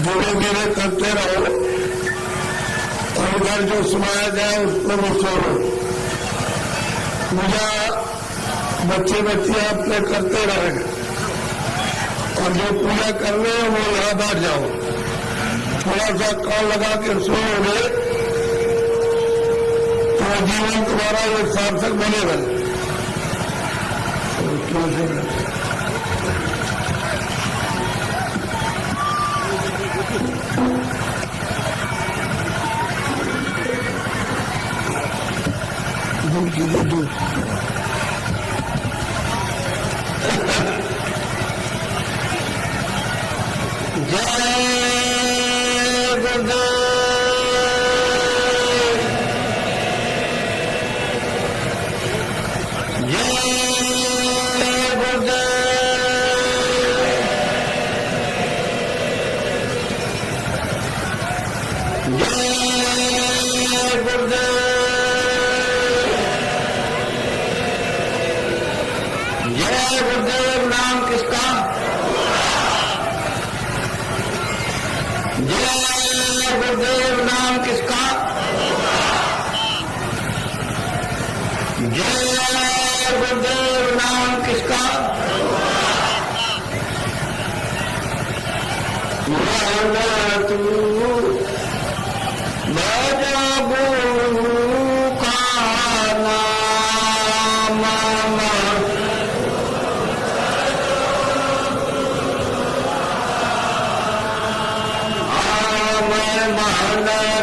धीरे धीरे करते रहो और इधर जो सुनाया जाए उसको भी सुनो। पूजा बच्चे बच्चे अपने करते रहे और जो पूजा कर रहे हैं वो यहाँ बैठ जाओ, थोड़ा सा कान लगा के सोओगे तो जीवन तुम्हारा ये सार्थक बनेगा। दूध जय गुरुदेव, जय गुरुदेव नाम किसका? जय गुरुदेव नाम किसका? जय गुरुदेव नाम किसका? तू भजा गुरु का नाम,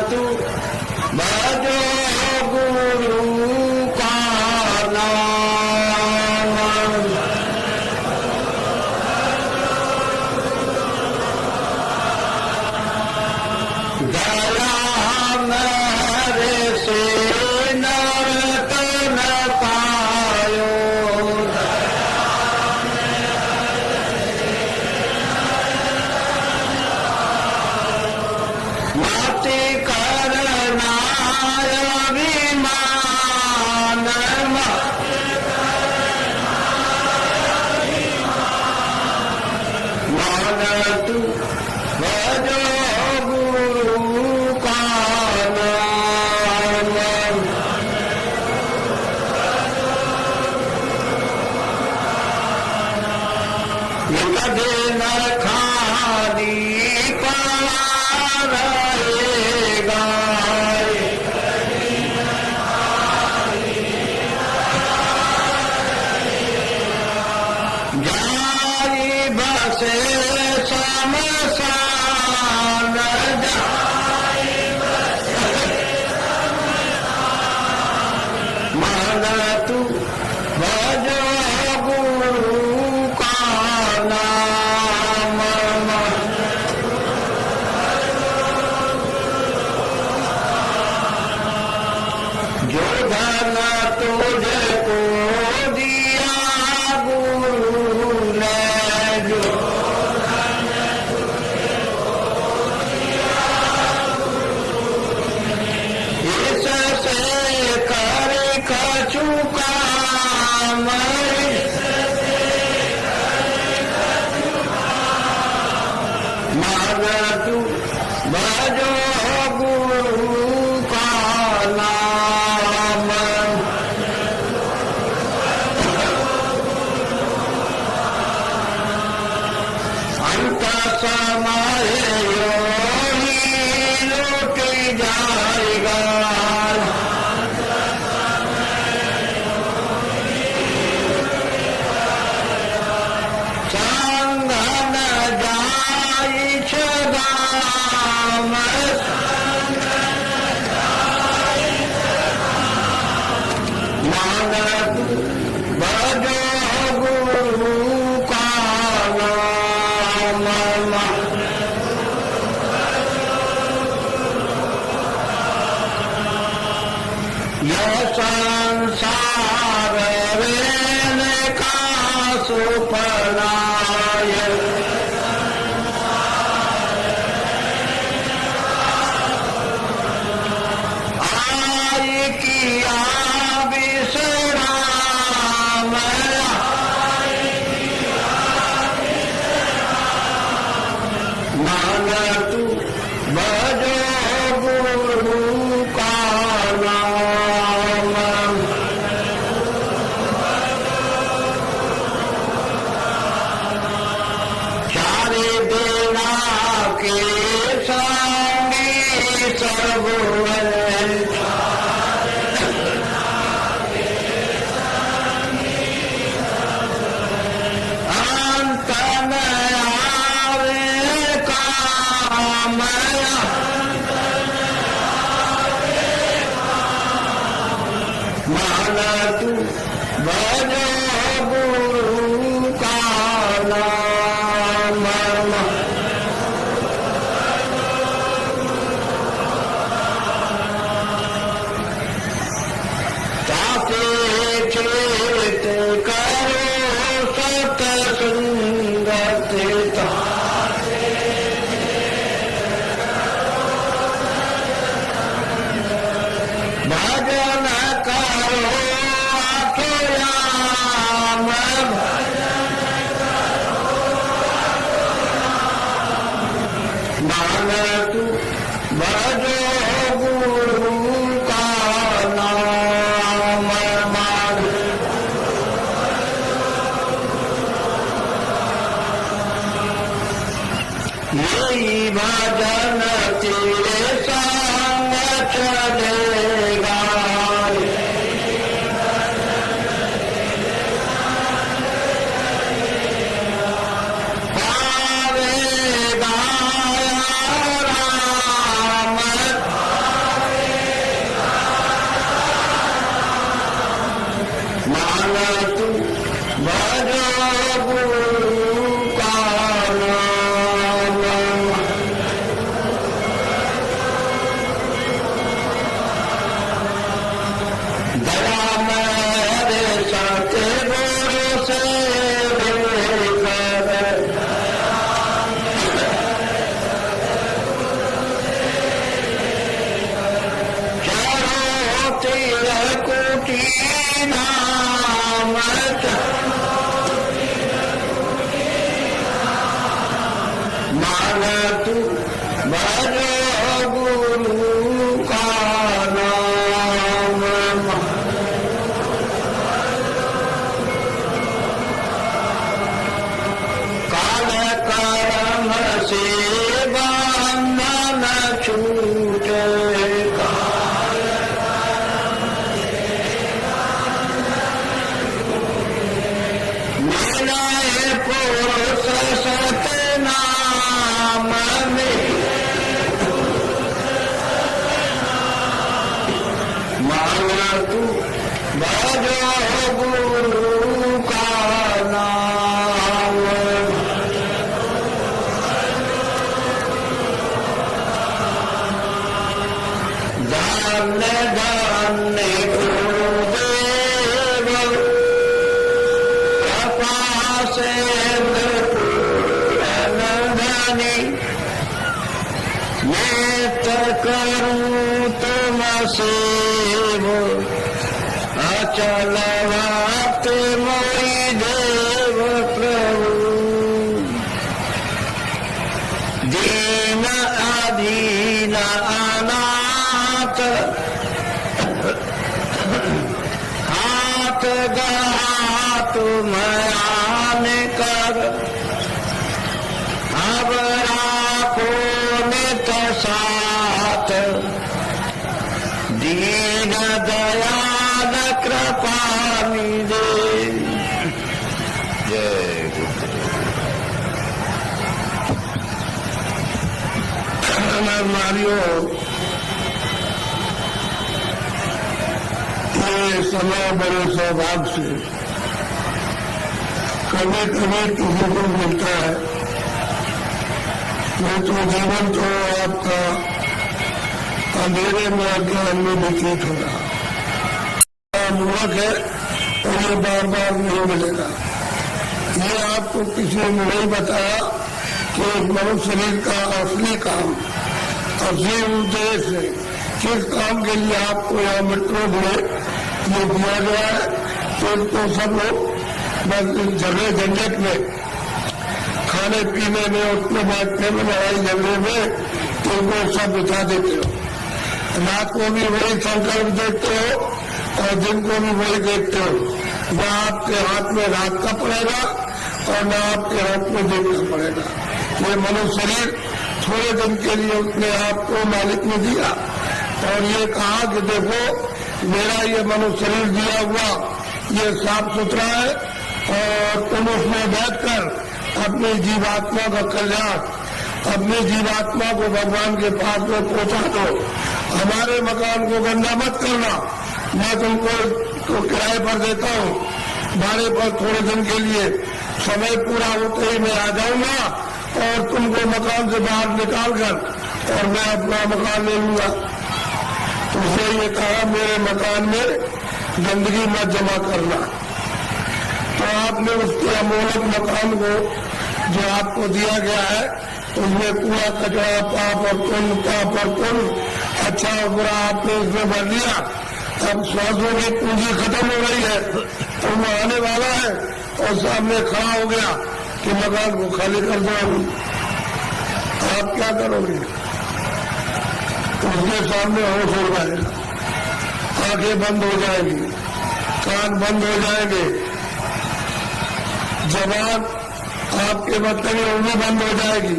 तू भजो गुरु का नाम। दया मेरे से नरक न पायो, माते करना अभिमान, मान तू भजो गुरु का नाम। कदे न खाली पड़ा रहेगा, जाई बसे शमशान, मान तू भजो गुरु का नाम। जो धन तुझको दिया गुरु ने, जो इससे कर कछु काम, मान तू भजो गुरु का नाम। अंत समय योगी लौट जाएगा, संग न जाई छदाम, मान तू भजो गुरु का नाम। यह संसार रहने का सुपनाय, आई किया विश्राम, माना तू भजो गुरु का नाम। चारे देना के संगी सर्व माना तू भजो गुरु का नाम। ताके चेत करो सतसंगत भजन करो आत्मयाम। माना तू भजो गुरु का नाम। यही भजन तेरे संग चलेगा। पावेगा राम। माना तू भजो गुरु का नाम। दया मेरे साथ गुरु से लेकर चारों तीर कोटि नाम। माना तू भजो गुरु का नाम। काल कर्म से बंधन छूटे। मिलाए पुरुष सतनाम में। माना तू भजो गुरु का नाम। धन्य धन्य गुरुदेव कृपा से नंदनी। मैं तो करूं तुम सेव अचल भक्त मोरी देव प्रभु। दीन अधीन अनाथ हाथ गढ़ा तुम आन कर। अब राखो नित साथ दीन दयाल कृपा निधे। जय गुरुदेव। मारियो ये समय बड़े सौभाग्य से कभी कभी किसी को मिलता है। ये तो जीवन तो आपका अंधेरे में अज्ञान में व्यतीत हो रहा मूर्ख है और ये बार बार नहीं मिलेगा। ये आपको किसी ने नहीं बताया कि मनुष्य शरीर का असली काम, असली उद्देश्य किस काम के लिए आपको यहाँ मृत्यु में ये दिया गया है। तो सब लोग बस झगड़े झंझट में खाने पीने में, उठने बैठने में, लड़ाई झगड़े में तुमको सब बिता देते हो। रात को भी वही संकल्प देखते हो और दिन को भी वही देखते हो। न आपके हाथ में रात का पड़ेगा और न आपके हाथ में दिन का पड़ेगा। ये मनुष्य शरीर थोड़े दिन के लिए उसने आपको मालिक ने दिया और ये कहा कि देखो मेरा ये मनुष्य शरीर दिया हुआ ये साफ सुथरा है और तुम उसमें बैठकर अपनी जीवात्मा का कल्याण, अपनी जीवात्मा को भगवान के पास में पहुंचा दो। हमारे मकान को गंदा मत करना, मैं तुमको किराए पर देता हूँ, भाड़े पर थोड़े दिन के लिए, समय पूरा होते ही मैं आ जाऊंगा और तुमको मकान से बाहर निकाल कर और मैं अपना मकान ले लूंगा। उसने ये कहा मेरे मकान में गंदगी मत जमा करना। तो आपने उसके अमोलक मकान को जो आपको दिया गया है उसमें पूरा कचरा, पाप और पुण्य, अच्छा और बुरा आपने उसमें भर दिया। अब श्वासों की पूंजी खत्म हो रही है और वो आने वाला है और सामने खड़ा हो गया कि मकान को खाली कर दो। आप क्या करोगे? उसके सामने होश हो जाएगा, आंखें बंद हो जाएंगी, कान बंद हो जाएंगे, जबान आपके मतलब में उंगली बंद हो जाएगी,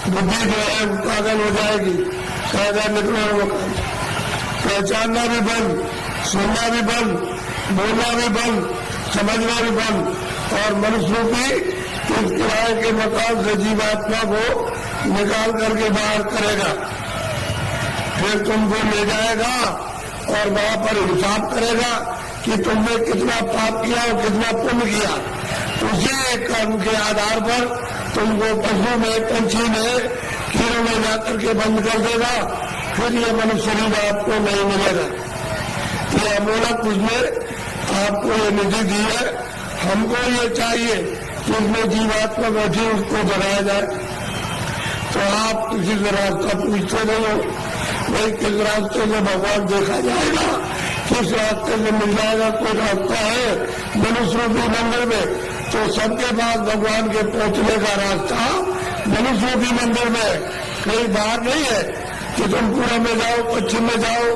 बुद्धि जो है पागल हो जाएगी, कायदा निकलना होगा, पहचानना भी बंद, सुनना भी बंद, बोलना भी बंद, समझना भी बंद और मनुष्यों की इस किराए के मकान से जीवात्मा को निकाल करके बाहर करेगा। फिर तुमको ले जाएगा और वहां पर हिसाब करेगा कि तुमने कितना पाप किया और कितना पुण्य किया। उसी कर्म के आधार पर तुमको पशु में, पंछी में, कीड़ों में जाकर के बंद कर देगा। फिर ये मनुष्य शरीर आपको नहीं मिलेगा। ये अमोलक उसने आपको ये निधि दी है, हमको ये चाहिए कि उसमें जीवात्मा बैठी उसको जगाया जाए। तो आप किसी से रास्ता पूछते नहीं हो, भाई किस रास्ते से भगवान देखा जाएगा, किस रास्ते से मिल जाएगा। कोई रास्ता है मनुष्य रूपी मंदिर में, तो सबके पास भगवान के पहुंचने का रास्ता मनुष्य रूपी मंदिर में, कहीं बाहर नहीं है कि तुम पूर्व में जाओ, पश्चिम में जाओ,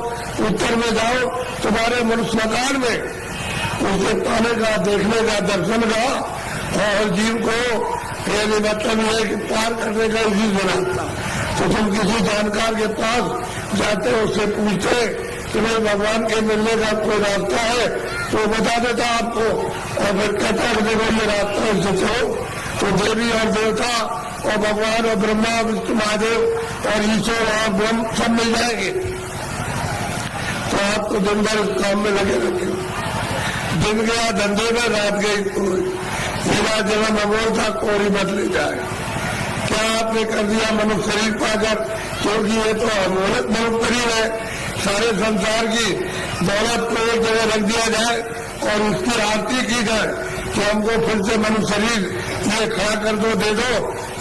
उत्तर में जाओ, तुम्हारे मनुष्य मकान में उसे पाने का, देखने का, दर्शन का और जीव को यदि मतलब है कि पार करने का इसी से रास्ता। तो तुम किसी जानकार के पास जाते, उससे पूछते कि भाई भगवान के मिलने का कोई रास्ता है, तो बता देता आपको और फिर कहता है देखो ये रास्ता इससे चलो। तो देवी और देवता और भगवान और ब्रह्मा, विष्णु, महादेव और ईश्वर और ब्रह्म सब मिल जाएंगे। तो आपको दिन भर इस काम में लगे रहते। दिन गया धंधे में, रात गई कोई, मेरा जन्म अमोल था, कोरी बदली जाए। क्या आपने कर दिया मनुष्य शरीर पाकर? क्योंकि ये तो अमोलक मनुष्य शरीर है। सारे संसार की दौलत को एक जगह रख दिया जाए और उसकी आरती की जाए कि हमको फिर से मनुष्य शरीर ये खड़ा कर दो, दे दो,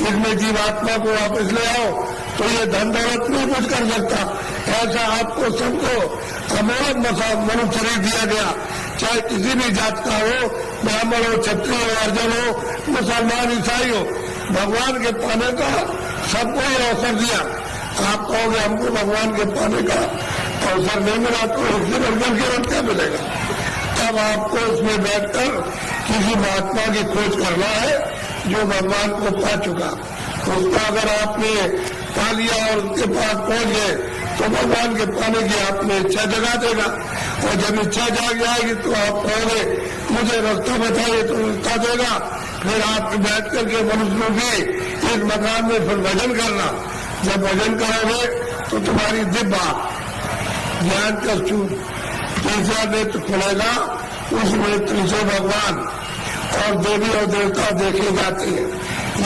इसमें जीवात्मा को वापस ले आओ, तो ये धन दौलत नहीं कुछ कर सकता। ऐसा आपको सबको अमोलक मनुष्य शरीर दिया गया, चाहे किसी भी जात का हो, ब्राह्मण हो, क्षत्रिय हो, अर्जन हो, मुसलमान, ईसाई हो, भगवान के पाने का सबको ये अवसर दिया। आप कहोगे हमको भगवान के पाने का अवसर नहीं मिला, तो उससे बढ़कर के और क्या मिलेगा? तब आपको उसमें बैठकर किसी महात्मा की खोज करना है जो भगवान को पा चुका। उसका अगर आपने पा लिया और उसके पास पहुंच गए तो भगवान के पाने की आपने इच्छा जगा देगा। और जब इच्छा जाग जाएगी तो आप कहोगे मुझे रास्ता बताइए, तो रास्ता देगा। फिर आप बैठ करके मनुष्यों की इस मकान में फिर भजन करना। जब भजन करोगे तो तुम्हारी दिव्य ज्ञान का तीसरा नेत्र खुलेगा, उस नेत्र से भगवान और देवी और देवता देखे जाते हैं।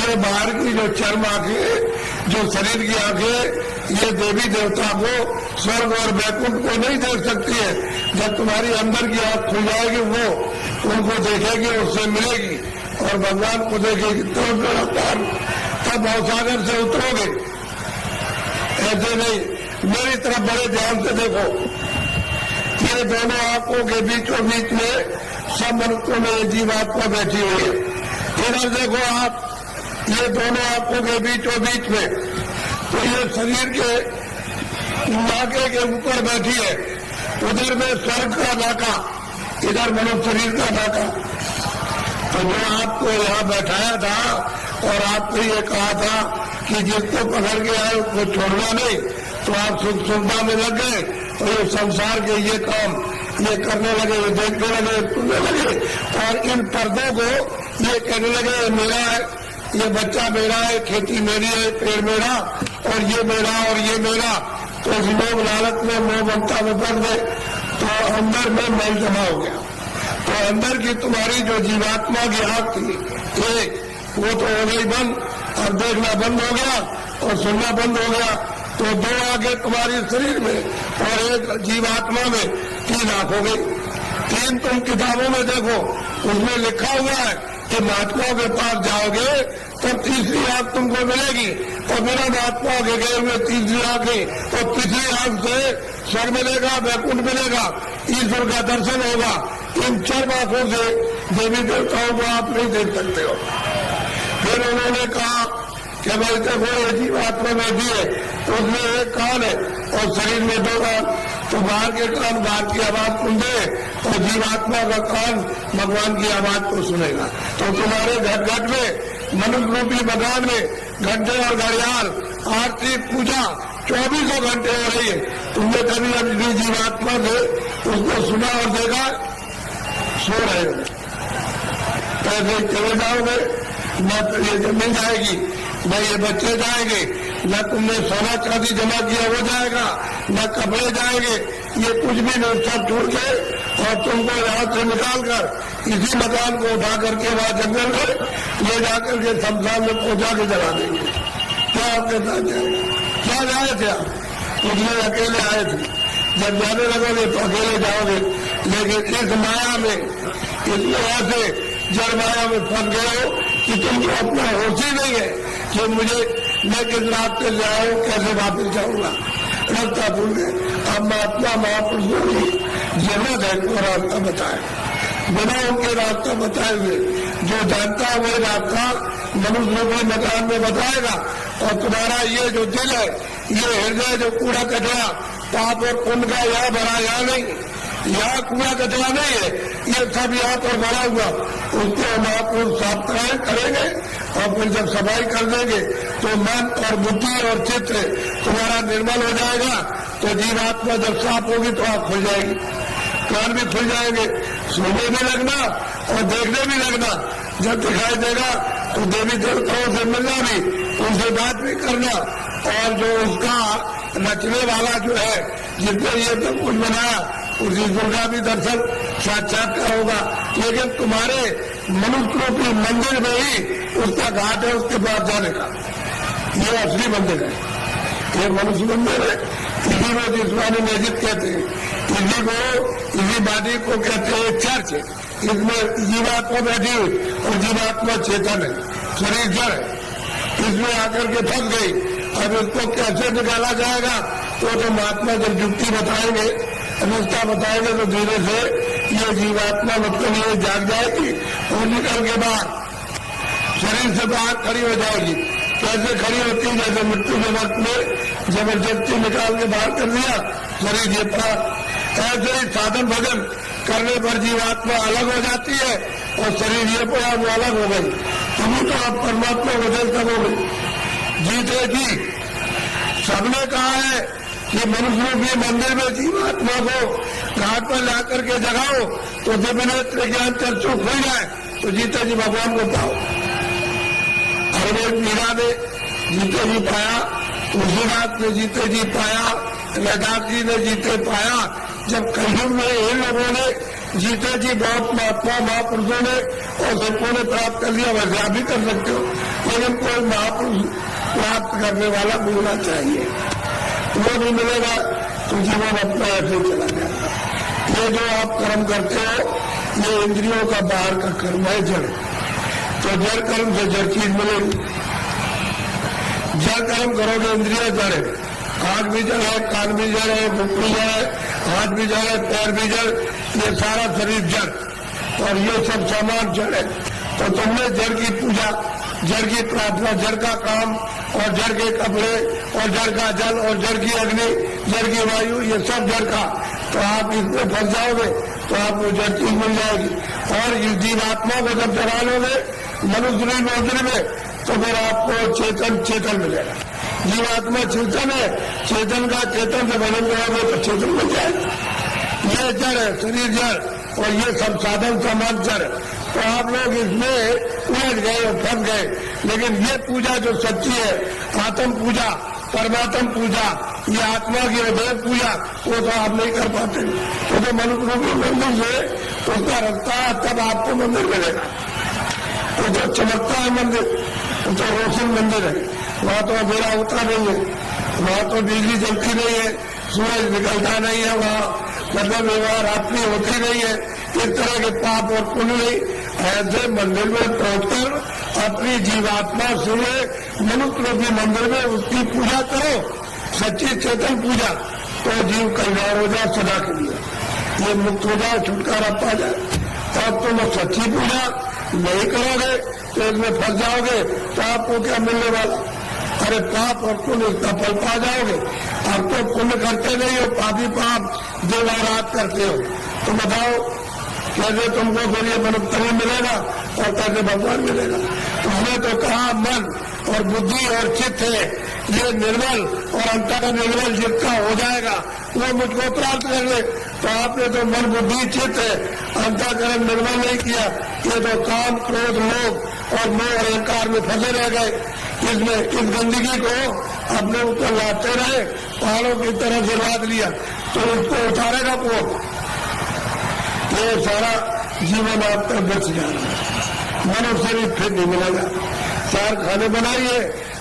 ये बाहर की जो चर्म आंखें, जो शरीर की आंखें, ये देवी देवता को, स्वर्ग और वैकुंठ को नहीं देख सकती है। जब तुम्हारी अंदर की आंख खुल जाएगी वो उनको देखेगी, उससे मिलेगी और भगवान को देखेगी। तब भवसागर से उतरोगे। ऐसे नहीं, मेरी तरफ बड़े ध्यान से देखो। ये दोनों आंखों के बीचों बीच में सब मनुष्यों में जीवात्मा बैठी हुई है। इधर देखो आप, ये दोनों आंखों के बीचों बीच में, तो ये शरीर के नाके के ऊपर बैठी है, उधर में स्वर्ग का नाका, इधर मनुष्य शरीर का नाका। तो जो आपको यहाँ बैठाया था और आपको ये कहा था कि जिसको पकड़ के आए उसको छोड़ना नहीं, तो आप सुख सुविधा में लग गए और ये संसार के ये काम ये करने लगे, ये देखने लगे, सुनने लगे, और इन पर्दों को ये कहने लगे ये मेरा है, ये बच्चा मेरा है, खेती मेरी है, पेड़ मेरा, और ये मेरा और ये मेरा। तो इस लोग लालच में मोह ममता में पड़ गए, तो अंदर में मैल जमा हो गया। तो अंदर की तुम्हारी जो जीवात्मा की आंख थी एक, वो तो हो गई बंद, और देखना बंद हो गया और सुनना बंद हो गया। तो दो आंखें तुम्हारी शरीर में और एक जीवात्मा में, 3 आंख हो गई। 3 तुम किताबों में देखो, उसमें लिखा हुआ है कि महात्माओं के पास जाओगे तब तीसरी आंख तुमको मिलेगी, और बिना महात्माओं के गए हुए तीसरी आंखें, और तीसरी आंख से स्वर्ग मिलेगा, वैकुंठ मिलेगा, ईश्वर का दर्शन होगा। इन 4 आंखों से देवी देवताओं को आप नहीं देख सकते हो। फिर उन्होंने कहा कि भाई देखो ये जीवात्मा में भी है, उसमें एक कान है और शरीर में 2 कान, तो बाहर के कान बाहर की आवाज सुनते और जीवात्मा का कान भगवान की आवाज को सुनेगा। तो तुम्हारे घर घर में मनुष्य रूपी मकान में घंटे और घड़ियाल आरती पूजा 24 घंटे हो रही है। तुमने कभी अपनी जीवात्मा से उसको सुना और देखा? सो रहे हो, पैसे चले जाओगे, न तो ये जमीन जाएगी, न ये बच्चे जाएंगे, न तुमने सोना चांदी जमा किया वो जाएगा, न कपड़े जाएंगे, ये कुछ भी नहीं, सब छोड़ के और तुमको यहाँ से निकाल कर इसी मकान को उठा करके वहां जंगल में ले जाकर के शमशान में पहुंचा के जला देंगे। क्या आपके साथ जाएगा? क्या जाए थे आप? उसमें अकेले आए थे, जब जाने लगोगे तो अकेले जाओगे, लेकिन इस माया में, इस माया से जड़ माया में फंस गए हो कि तुमको अपना होश ही नहीं है कि मैं किस रास्ते से आया हूं, कैसे वापिस जाऊंगा, रास्ता भूल गए। अब महात्मा महापुरुषों की जरूरत है वो रास्ता बताए, बिना उनके रास्ता बताए हुए जो जानता है वही रास्ता मनुष्य रूपी मकान में बताएगा। और तुम्हारा ये जो दिल है, ये हृदय जो कूड़ा कचरा पाप और पुण्य का यहाँ भरा, यहाँ नहीं, यहाँ कूड़ा कचरा नहीं है, ये सब यहाँ पर भरा हुआ, उसको महापुरुष साफ करेंगे और फिर जब सफाई कर देंगे तो मन और बुद्धि और चित्र तुम्हारा निर्मल हो जाएगा। तो जीवात्मा जब साफ होगी तो आँख खुल जाएगी, कान भी खुल जाएंगे, सुनने भी लगना और देखने भी लगना। जब दिखाई देगा तो देवी देवताओं से मिलना भी, उनसे बात भी करना, और जो उसका नचने वाला जो है जिसने ये सब कुछ बनाया उस ईश्वर का भी दर्शन साक्षात्कार होगा। लेकिन तुम्हारे मनुष्य रूपी मंदिर में ही उसका घाट है, उसके पास जाने का। ये असली मंदिर है, ये मनुष्य मंदिर है। इसी को जिस्मानी मस्जिद कहते हैं, इसी बाडी को कहते हैं चर्च। इसमें जीवात्मा बैठी हुई और जीवात्मा चेतन है, शरीर जड़ है, इसमें आकर के फंस गई। अब इसको कैसे निकाला जाएगा तो महात्मा जब युक्ति बताएंगे, अनुष्ठा बताएंगे, तो धीरे से ये जीवात्मा मतलब ये जाग जाएगी और निकल के बाद शरीर से बाहर खड़ी हो जाएगी। कैसे खड़ी होती है? जैसे मृत्यु के वक्त में जबरदस्ती निकाल के बाहर कर दिया, शरीर ये पड़ा। ऐसे ही साधन भजन करने पर जीवात्मा अलग हो जाती है और शरीर ये पड़ा वो अलग हो गई। तभी तो आप परमात्मा बदल सकोगे। जीते जी सबने कहा है कि मनुष्य रूपी मंदिर में जीवात्मा को घाट पर लाकर के जगाओ तो दिव्य नेत्र ज्ञान चक्षु खुल जाए, तो जीते जी भगवान को पाओ। अरविंद मीरा ने जीते जी पाया, तुलसीदास ने जीते जी पाया, रैदास जी ने जीते पाया। जब कलयुग में इन लोगों ने जीते जी बहुत महात्मा महापुरुषों ने और सबको ने प्राप्त कर लिया, वैसे आप भी कर सकते हो। लेकिन कोई महापुरुष प्राप्त करने वाला मिलना चाहिए, वो नहीं मिलेगा तो जीवन अपना ऐसे चला जाएगा। ये जो आप कर्म करते हो ये इंद्रियों का बाहर का कर्म है, जड़। तो जड़ कर्म से जड़ चीज मिलेगी। जड़ कर्म करोगे इंद्रिया जड़ है, आंख भी जड़ है, कान भी जड़ है, मुख भी जड़ है, हाथ भी जड़ है, पैर भी जड़, ये सारा शरीर जड़ और ये सब सामान जड़ है। तो तुमने जड़ की पूजा जड़ की प्रार्थना, जड़ का काम और जड़ के कपड़े और जड़ का जल और जड़ की अग्नि, जड़ की वायु, ये सब जड़ का। तो आप इसमें फंस जाओगे तो आपको जड़ चीज मिल जाएगी। और इस जीवात्मा को जब चढ़ा लोगे मनुष्य में तो फिर आपको चेतन मिलेगा। जीवात्मा चेतन है, चेतन का चेतन से बदल जाओगे तो चेतन मिल जाएगा। ये जड़ है, शरीर जड़, और ये सब साधन समाज जड़। तो आप लोग इसमें उलझ गए और फंस गए। लेकिन ये पूजा जो सच्ची है, आत्म पूजा, परमात्म पूजा, ये आत्मा की हृदय पूजा, वो तो आप नहीं कर पाते। वो तो मनुष्य रूपी मंदिर से उसका रास्ता, तब आपको मंदिर मिलेगा। वो जो चमकता है मंदिर, वो तो रोशन मंदिर है। वहाँ तो अंधेरा होता नहीं है, वहाँ तो बिजली जलती नहीं है, सूरज निकलता नहीं है, वहाँ मतलब व्यवहार रात्रि होती नहीं है, इस तरह के पाप और पुण्य नहीं। ऐसे मंदिर में पहुंचकर अपनी जीवात्मा से मनुष्य रूपी मंदिर में उसकी पूजा करो, सच्ची चेतन पूजा, तो जीव कल्याण हो जाए सदा के लिए, ये मुक्त हो जाए, छुटकारा पा जाए। और तुम सच्ची पूजा नहीं करोगे तो इसमें फंस जाओगे तो आपको क्या मिलने वाला? अरे पाप और पुण्य इसका फल पा जाओगे। आप तो पुण्य करते नहीं हो, पापी पाप जो रात करते हो। तो बताओ कैसे तुमको फिर ये मनुष्य मिलेगा और कैसे भगवान मिलेगा? उसने तो कहा मन और बुद्धि और चित्त है ये निर्मल, और अंतःकरण निर्मल जिसका हो जाएगा वो मुझको प्राप्त कर ले। तो आपने तो मन बुद्धि चित्त है, अंतःकरण निर्मल नहीं किया। ये तो काम क्रोध लोभ और मोह और अहंकार में फंसे रह गए। इसमें इस गंदगी को अपने ऊपर लाते रहे, पहाड़ों की तरह से लाद लिया तो उसको उतारेगा कौन? ये सारा जीवन आपका बच जाएगा, मनुष्य भी फिर नहीं मिलेगा। चार खाने बनाइए,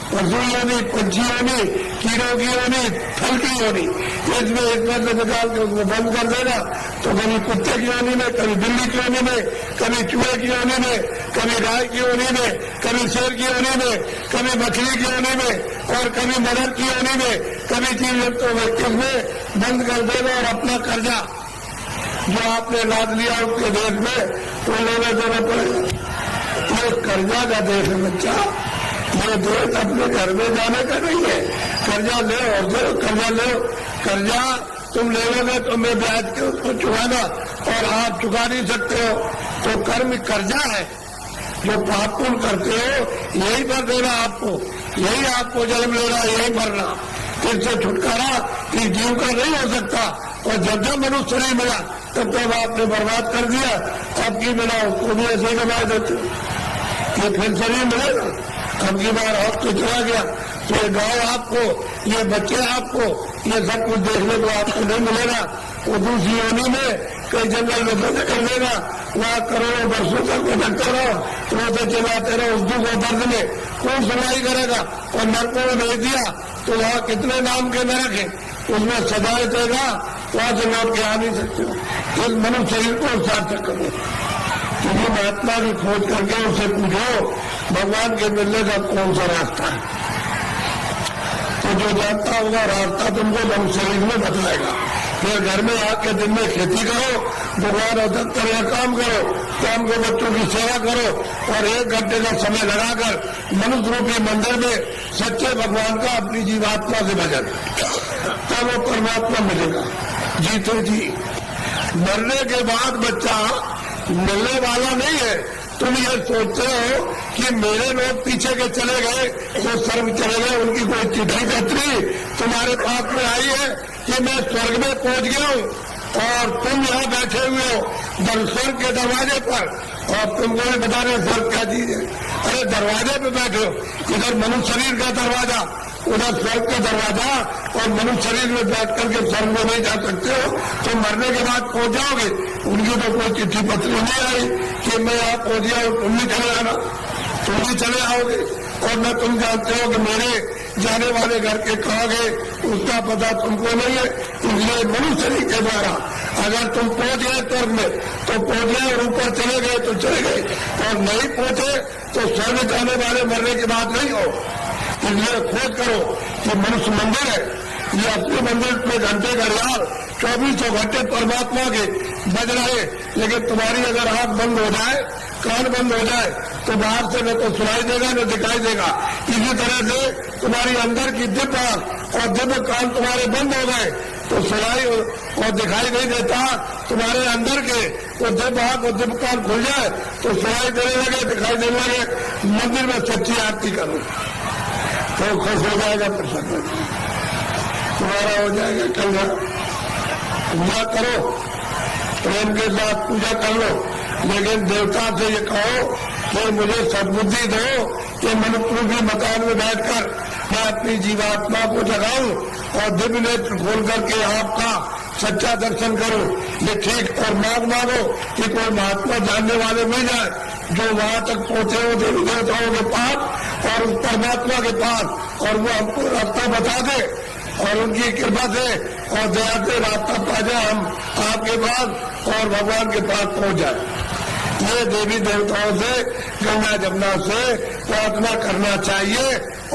पशु योनि, पंछी योनि, कीड़ों की योनि, फल की योनि, इसमें से निकाल के उसमें बंद कर देगा तो कभी कुत्ते की योनि में, कभी बिल्ली की योनि में, कभी चूहे की योनि में, कभी गाय की योनि में, कभी शेर की योनि में, कभी मछली की योनि में, और कभी मगर की योनि में, कभी जीव जंतु में, इसमें बंद कर देगा। और अपना कर्जा जो आपने लाद लिया उसके देश में तो लेने देना पड़ेगा। ये कर्जा का देश है बच्चा, ये देश अपने घर में जाने का नहीं है। कर्जा ले और दो, कर्जा ले, कर्जा तुम ले लोगे तो मैं ब्याज के उसको चुकाना, और आप चुका नहीं सकते हो। तो कर्म कर्जा है, जो पाप पुण्य करते हो यही भर देना आपको, यही आपको जन्म लेना, यही भरना। इससे छुटकारा इस जीव का नहीं हो सकता। और जब जब मनुष्य नहीं मिला तब तब आपने बर्बाद कर दिया। अब की मिला उसको भी ऐसे कमा देते, ये फिर शरीर मिलेगा। अब की बार आप तो चला गया तो ये गाँव आपको, ये बच्चे आपको, ये सब कुछ देखने को आपको नहीं मिलेगा। वो दूसरी योनि में कई जंगल में बंद कर देगा, वहाँ करोड़ों वर्षों तक भटकते रहो, रोते चलाते रहो उस दुख और दर्द में, कौन सुनाई करेगा? और नरकों में भेज दिया तो वहाँ कितने नाम के नरक है, उसमें सजाए देगा, वहाँ से लौट के आ नहीं सकते हो। इस मनुष्य शरीर को सार्थक करो, क्योंकि महात्मा की खोज करके उससे पूछो भगवान के मिलने का कौन सा रास्ता है। तो जो जानता होगा रास्ता तुमको मनुष्य शरीर में बताएगा। फिर घर में आके दिन में खेती करो, भगवान और दफ्तर का काम करो, काम के बच्चों की सेवा करो, और 1 घंटे का समय लगाकर मनुष्य रूपी मंदिर में सच्चे भगवान का अपनी जीवात्मा से भजन, तब वो परमात्मा मिलेगा जीते जी। मरने के बाद बच्चा मिलने वाला नहीं है। तुम ये सोचते हो कि मेरे लोग पीछे के चले गए, वो स्वर्ग चले गए, उनकी कोई चिट्ठी पत्री तुम्हारे पास में आई है कि मैं स्वर्ग में पहुंच गया हूँ और तुम यहाँ बैठे हुए हो स्वर्ग के दरवाजे पर, और तुमको भी बता रहे स्वर्ग क्या चीज है। अरे दरवाजे पे बैठे हो, इधर मनुष्य शरीर का दरवाजा, उधर स्वर्ग का दरवाजा, और मनुष्य शरीर में बैठ करके स्वर्ग में नहीं जा सकते हो। तो मरने के बाद पहुंच जाओगे, उनकी तो कोई चिट्ठी पत्री नहीं आई कि मैं यहाँ पहुंच गया हूँ, तुम भी चले आना, तुम भी चले आओगे। और न तुम जानते हो कि मेरे जाने वाले घर के कहाँ गए, उसका पता तुमको नहीं है। इसलिए मनुष्य शरीर के द्वारा अगर तुम पहुंच गए स्वर्ग में तो पहुंच गए, और ऊपर चले गए तो चले गए, और नहीं पहुंचे तो स्वर्ग जाने वाले मरने की बात नहीं हो। इसलिए खोज करो कि मनुष्य मंदिर है, ये अपने मंदिर में घंटे घड़ियाल 24 घंटे परमात्मा के बज रहे। लेकिन तुम्हारी अगर आंख बंद हो जाए, कान बंद हो जाए, तो बाहर से न तो सुनाई देगा न दिखाई देगा। इसी तरह से तुम्हारी अंदर की दिव्य और दिव्य कान तुम्हारे बंद हो गए तो सुनाई और दिखाई नहीं देता। तुम्हारे अंदर के वो दिव्य आंख और दिव्य कान खुल जाए तो सुनाई देने लगे, दिखाई देने लगे। मंदिर में सच्ची आरती करो तो खुश हो जाएगा, प्रसन्न तुम्हारा हो जाएगा कल्याण। पूजा करो, प्रेम के साथ पूजा कर लो, लेकिन देवता से ये कहो कि मुझे सद्बुद्धि दो कि मनुष्य मकान में बैठकर मैं अपनी जीवात्मा को जगाऊं और दिव्य नेत्र खोल करके आपका सच्चा दर्शन करूं। ये ठीक। और मांगो कि कोई महात्मा जानने वाले मिल जाए जो वहां तक पहुंचे हो देवी देवताओं के पास और उस परमात्मा के पास, और वो हमको रास्ता बता दे और उनकी कृपा से और दया से रास्ता पा जाए हम आपके पास और भगवान के पास पहुंच जाए। ये देवी देवताओं से गंगा जमुना से प्रार्थना करना चाहिए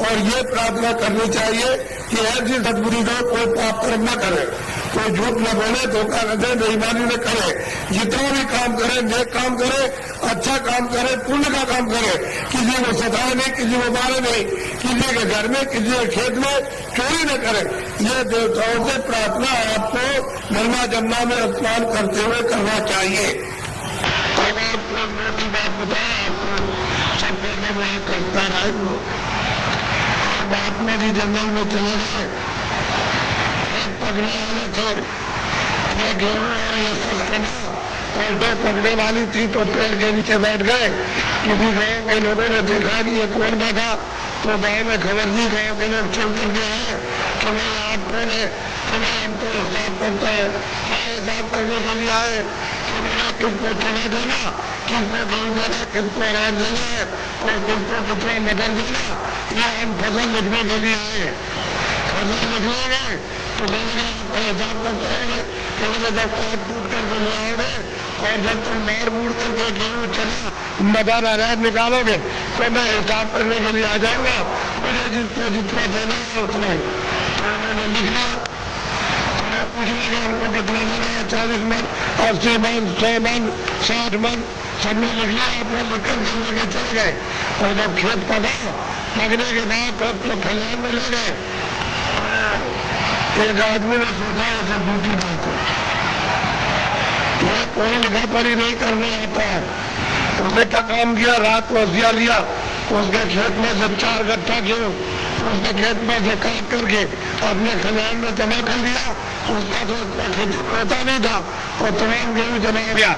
और ये प्रार्थना करनी चाहिए कि ऐसी सद्बुद्धि दो कोई पाप कर्म न करे, कोई झूठ न बोले, धोखा न दे, बेईमानी न करे, जितना भी काम करे नेक काम करे, अच्छा काम करे, पुण्य का काम करे, किसी को सताए नहीं, किसी को मारे नहीं, किसी के घर में किसी के खेत में चोरी न करे। ये देवताओं से प्रार्थना आपको गंगा जमुना में स्नान करते हुए करना चाहिए। बात बताया आपको सब करने में करता रहा वो बात में भी जंगल में चले गए, पकड़ने वाले थे, ये गेहूं और ये सब और दो पकड़ने वाली थी तो पेड़ के नीचे बैठ गए। किसी गाँव के लोगों ने देखा कि ये कौन बैठा तो गाँव में खबर दी, गाँव के लोग चल करके आए कि मैं आप पहले तुम्हें हमको हिसाब करता है, हिसाब करने के लिए आए किसको चला देना, किसको गाँव देना, किसको राज देना और किसको कितना मदद देना, ये हम फसल लिखने के लिए आए। फसल लिखने गए तो हिसाब करते हैं कि जब कोट टूट करके ले आओगे और जब तुम मार मूड़ करके गेहूँ चला मदान अनाज निकालोगे तो मैं हिसाब करने के लिए आ जाऊंगा, मुझे जिसको जितना देना है उतना। मैंने लिखा पूछेगा उनको कितना देना है, 40 मन, 80 मन, 100 मन, 60 मन, सबने लिख लिया। अपने लिखकर लेके चले गए और जब खेत पड़ा लगने के बाद तो खलिहान में ले गए। एक आदमी ने सोचा ऐसे ड्यूटी बात है, कोई लिखा पढ़ी नहीं करने आता है। उसने क्या काम किया, रात को हसिया लिया, उसके खेत में से 4 गट्ठा गेहूं उसके खेत में से काट करके अपने खलिहान में जमा कर दिया। उसका तो पता नहीं था और तमाम गेहूं जमा दिया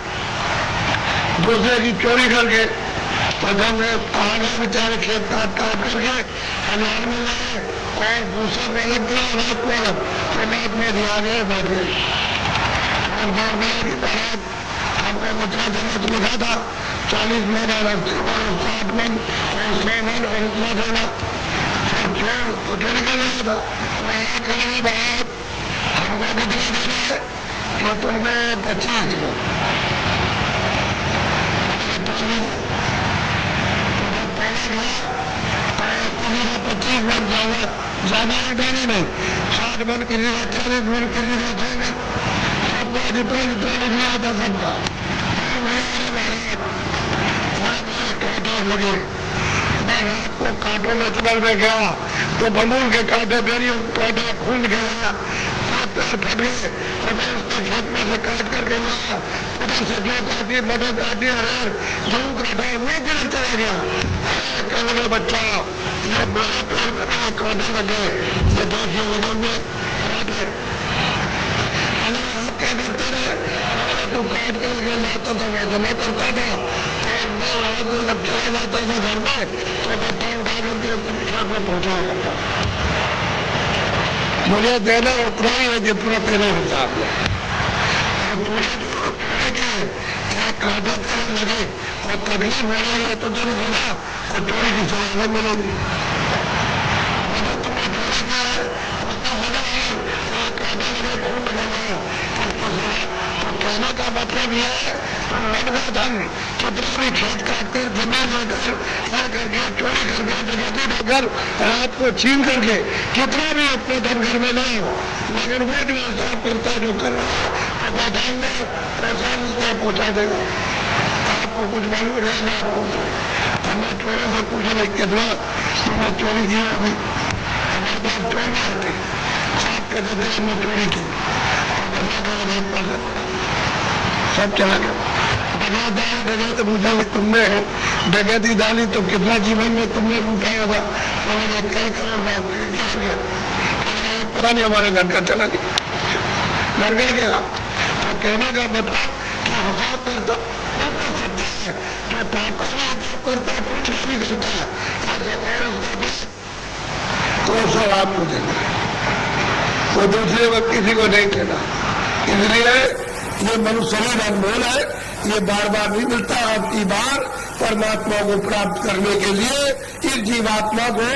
दूसरे की चोरी करके। तो जब आगे बेचारे खेत काट करके खलिहान में लाए और दूसरे में लग दिया रात में दिया गए बैठे। हमने मुझे जरूरत लिखा था 40 मन और 60 मन और 100 मन और इतना देना उठने का नहीं था। मैं बात हमको भी दे देना कि तुम्हें 25 मन ज्यादा देने में 60 मन के लिए 40 मन के लिए देंगे सबका आपको कांटों में चल में गया तो बंदूक के कांटे मेरी कांटा खून गया खेत में से काट करके से मदद आती है जो काटा वो गिर चला गया। कहने बच्चा ये बड़ा कांटे लगे ये देखिए उन्होंने तो काट करके लाता था मैं जमा करता था जब चला जाता था घर में तो बच्चा उठा करके में पहुंचा करता। मुझे देना उतना ही है जितना तेरा हिसाब है। काटा लगे और तकलीफ मिलेगा तो जरूर होगा और थोड़ी की सजा मिलेगी। कहने का मतलब ये है धन चतुर्थी खेत काटकर जमीन करके चोरी करके घर रात को छीन करके कितना भी अपने धन घर में नहीं हो लेकिन वो भी हिसाब करता जो कर धन में पैसा उसको पहुँचा देगा। आपको कुछ मालूम रहना हमने चोरी से पूछे कितना तुमने चोरी किया? अभी चोरी करते कहते देश में चोरी की सब चला गया। डगा तो पूछा तुमने डकैती डाली तो कितना जीवन में तुमने लूटा होगा? कई करोड़ पता नहीं, हमारे घर का चला गया, घर का गया। तो कहने का बता तो सब आपको देना, वो दूसरे वक्त किसी को नहीं देना। इसलिए ये मनुष्य शरीर अनमोल है, ये बार बार नहीं मिलता। आपकी बार परमात्मा को प्राप्त करने के लिए इस जीवात्मा को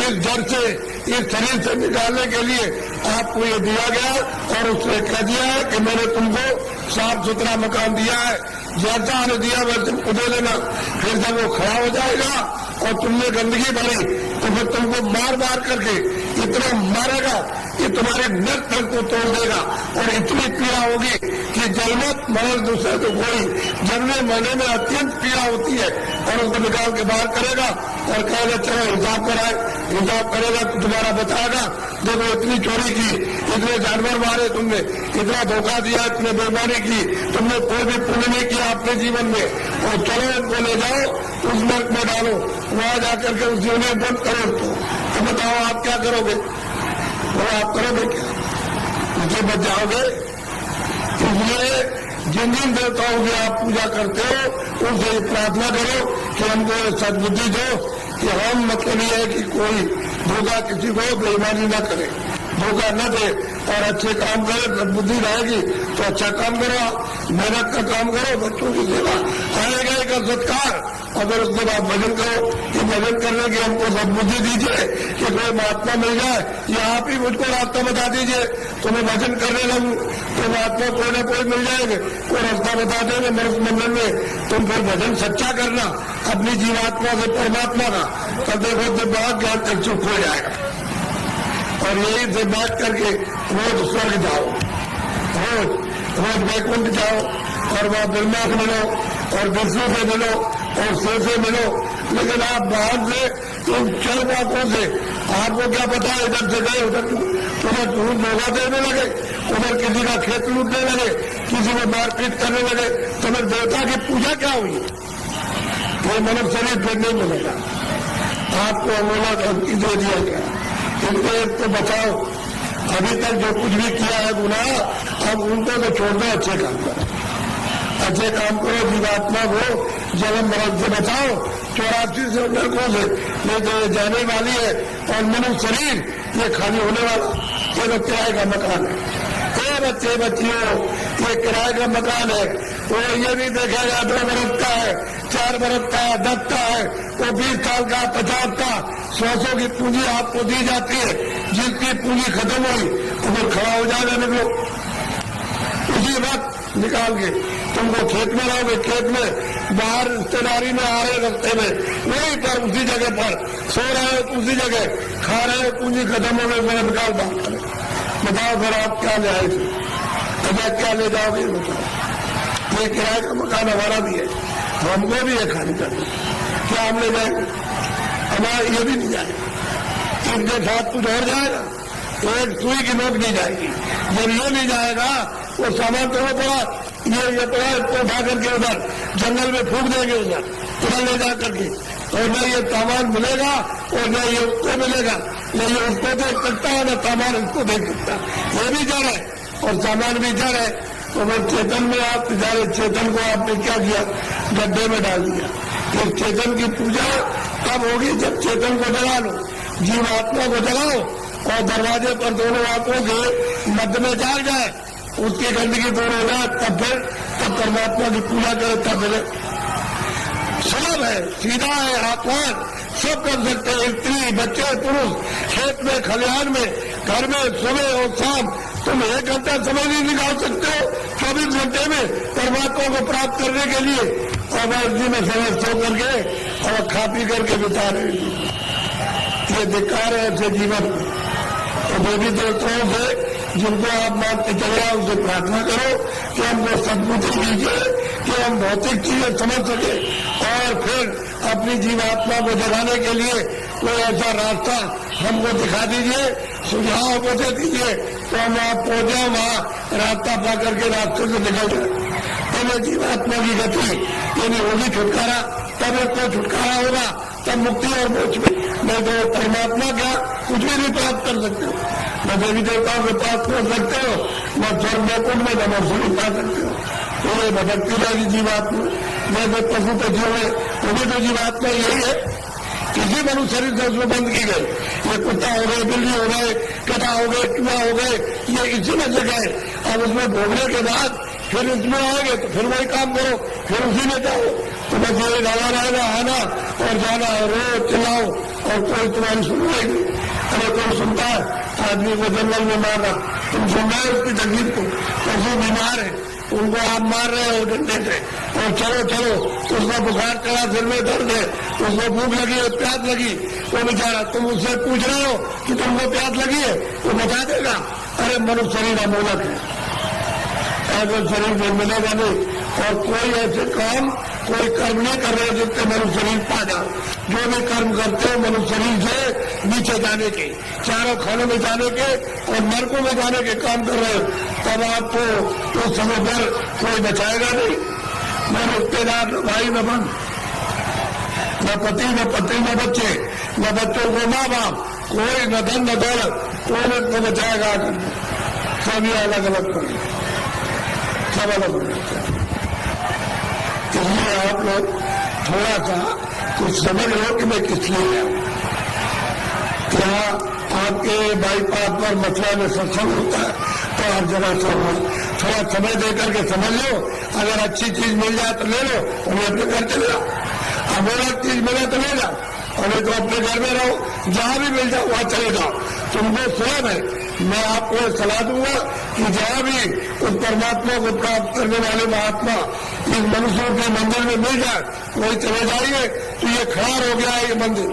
इस जड़ से, इस शरीर से निकालने के लिए आपको ये दिया गया और उसने कह दिया है कि मैंने तुमको साफ सुथरा मकान दिया है, जैसा आने दिया वैसे तुमको दे लेना। फिर जब वो खड़ा हो जाएगा और तुमने गंदगी भरी तो फिर तुमको मार मार करके इतना मारेगा कि तुम्हारे नस नस को तोड़ देगा और इतनी पीड़ा होगी कि जन्मत मरण दूसरे तो कोई जन्मे मरने में अत्यंत पीड़ा होती है। और उसको निकाल के बाहर करेगा और कहेगा चलो हिसाब कराए, हिसाब करेगा तो तुम्हारा बताएगा देखो इतनी चोरी की, इतने जानवर मारे तुमने, इतना धोखा दिया, इतने बेईमानी की, तुमने कोई भी पुण्य नहीं किया अपने जीवन में, और चलो इनको ले जाओ उस नर्क में डालो, वहां जाकर के उस जीवन में बंद करो उसको। तो बताओ आप क्या करोगे? वो आप करोगे क्या? उसे बच जाओगे? इसलिए जिन जिन देवताओं की आप पूजा करते हो उनसे प्रार्थना करो कि हमको सद्बुद्धि दो कि हम मतलब ये है कि कोई धोखा किसी को बेईमानी न करे, धोखा न दे और अच्छे काम करे। सद्बुद्धि रहेगी तो अच्छा काम करो, मेहनत का काम करो, बच्चों की सेवा, आएगा का सत्कार। अगर उसके बाद भजन करो कि भजन करने की हमको सद्बुद्धि दीजिए कि कोई महात्मा मिल जाए या आप ही मुझको रास्ता बता दीजिए तो मैं भजन करने लगूं, तो महात्मा कोई ना कोई मिल जाएंगे, कोई रास्ता बता देंगे मनुष्य मंडल में। तुम फिर भजन सच्चा करना अपनी जीवात्मा से परमात्मा का, तब देखो तो बहुत ज्ञान चक्षुष हो जाएगा। और यही से बात करके रोज स्वर्ग जाओ, रोज रोज वैकुंठ जाओ और वहां ब्रह्मा से मिलो और विष्णु से मिलो और शिव से मिलो। लेकिन आप बाहर से तुम चल बातों से आपको क्या पता है, इधर से गए उधर धोखा देने लगे, उधर किसी का खेत लूटने लगे, किसी को मारपीट करने लगे, तो फिर देवता की पूजा क्या हुई? ये मनुष्य शरीर फिर नहीं मिलेगा। आपको अमोलक अंकित दे दिया गया, इनको एक तो बचाओ। अभी तक जो कुछ भी किया है गुनाह, अब उनको तो छोड़ दो, अच्छे काम करो, अच्छे काम करो, जीवात्मा को जन्म मरण से बचाओ, 84 से नरकों से, नहीं तो ये जाने वाली है और मनुष्य शरीर ये खाली होने वाला, ये तो किराए का मकान है। बच्चे बच्चियों, ये किराए का मकान है, वो ये भी देखेगा 2 बरस का है, 4 बरस का है, 10 का है, वो 20 साल का, 50 का, 100 की पूंजी आपको दी जाती है। जिसकी पूंजी खत्म हुई तो फिर खड़ा हो जाएगा, निकलो उसी वक्त निकाल के। तुमको खेत में रहोगे, खेत में बाहर रिश्तेदारी में आ रहे रास्ते में, वहीं पर उसी जगह पर सो रहे हो, उसी जगह खा रहे हो, पूंजी खत्म हो गई, मेरा निकाल बात करें। बताओ फिर आप क्या ले आए थे? अच्छा क्या ले जाओगे बताओ? ये किराए का मकान हमारा भी है, हमको भी है खाली करना, क्या हम ले जाएंगे? हमारा ये भी नहीं जाएगा, इनके साथ कुछ और जाएगा, एक सुई की नोट नहीं जाएगी। जब ये नहीं जाएगा वो सामान तो पड़ा, ये पड़ा, इसको उठा करके उधर जंगल में फूंक देंगे, उधर ले जा करके, और न ये सामान मिलेगा और न ये उसको मिलेगा, न ये उसको देख सकता है, न सामान उसको देख सकता है। ये भी जड़ है और सामान भी जड़ है। तो मैं चेतन में आप बेचारे चेतन को आपने क्या किया? गड्ढे में डाल दिया। तो चेतन की पूजा तब होगी जब चेतन को जगा लो, जीवात्मा को जगाओ और दरवाजे पर दोनों आंखों के मध्य में जाग जाए, उसकी गंदगी दूर हो जाए, तब फिर तब परमात्मा की पूजा करे, तब मिले। सुलभ है, सीधा है, आसान, सब कर सकते हैं। स्त्री, बच्चे, पुरुष, खेत में, खलिहान में, घर में, सुबह और शाम तुम 1 घंटा समय नहीं निकाल सकते हो 24 घंटे में परमात्मा को प्राप्त करने के लिए, और बस जी में समय सो करके और खा पी करके बिता रहे। ये धिक्कार है ऐसे जीवन में। तो देवी देवताओं से जिनको आप मानते चले आओ, उनसे प्रार्थना करो कि हमको सद्बुद्धि दीजिए कि हम भौतिक चीजें समझ सके और और फिर अपनी जीवात्मा को जगाने के लिए कोई ऐसा रास्ता हमको दिखा दीजिए, सुझाव को दे दीजिए, तो हम वहां पहुंचे, वहां रास्ता पा करके रास्ते से निकल जाए। तब जीवात्मा की गति यानी होगी छुटकारा, तब कोई छुटकारा होगा, तब मुक्ति और मोक्ष भी। नहीं तो परमात्मा क्या कुछ भी नहीं प्राप्त कर सकते हो, न देवी देवताओं को प्राप्त कर सकते हो, न स्वर्ग वैकुंठ में न मौसम पा सकते हो। तो ये भटकती रहेगी जीवात्मा। जैसे पशु पक्षियों में वो भी तो जीवात्मा यही है, किसी मनुष्य शरीर से उसमें बंद की गई। ये कुत्ता हो गए, बिल्ली हो गए, कटा हो गए, चूहा हो गए, ये इसी में जगह है। अब उसमें भोगने के बाद फिर इसमें आएंगे तो फिर वही काम करो, फिर उसी में जाओ। तो बस ये लगा रहेगा आना और जाना, रो चिल्लाओ और कोई तुम्हारी सुनवाई नहीं। अरे कोई सुनता है आदमी को जंगल में मारना, तुम सुन रहे हो उसकी तकलीफ को, पशु बीमार है उनको आप मार रहे हो डंडे से, और चलो चलो उसका बुखार चढ़ा, सिर में दर्द है, उसको भूख लगी है, प्यास लगी, वो बेचारा तुम उससे पूछ रहे हो कि तुमको प्यास लगी है, वो बता देगा। अरे मनुष्य शरीर अमोलक है, ऐसा शरीर में मिलेगा नहीं। और कोई ऐसे काम कोई कर्म नहीं कर रहे जिससे मनुष्य शरीर पा जाओ। जो भी कर्म करते हो मनुष्य शरीर से नीचे जाने के, चारों खानों में जाने के और नरकों में जाने के काम कर रहे हो, तब आपको उस समय पर कोई बचाएगा नहीं। न रिश्तेदार, न भाई, न बहन, न पति, न पत्नी, न बच्चे, न बच्चों को माँ बाप, कोई न धन न दौलत, कोई इसको बचाएगा। सभी अलग अलग पड़े, सब अलग हो जाते हैं। इसलिए आप लोग थोड़ा सा कुछ समझ लो कि मैं किस लिए आया हूं। क्या आपके बाईपास पर मथुरा में सत्संग होता है तो आप जरा थोड़ा समय दे करके समझ लो। अगर अच्छी चीज मिल जाए तो ले लो, उन्हें अपने घर चले जाओ। अब अलग चीज मिले तो ले जाओ, और तो अपने घर में रहो, जहां भी मिल जाओ वहां चले जाओ। तुमको स्वयं है, मैं आपको सलाह दूंगा कि जहां भी उस परमात्मा को प्राप्त करने वाले महात्मा इस मनुष्यों के मंदिर में मिल जाए वही चले जाइए। तो ये खड़ार हो गया है, ये मंदिर,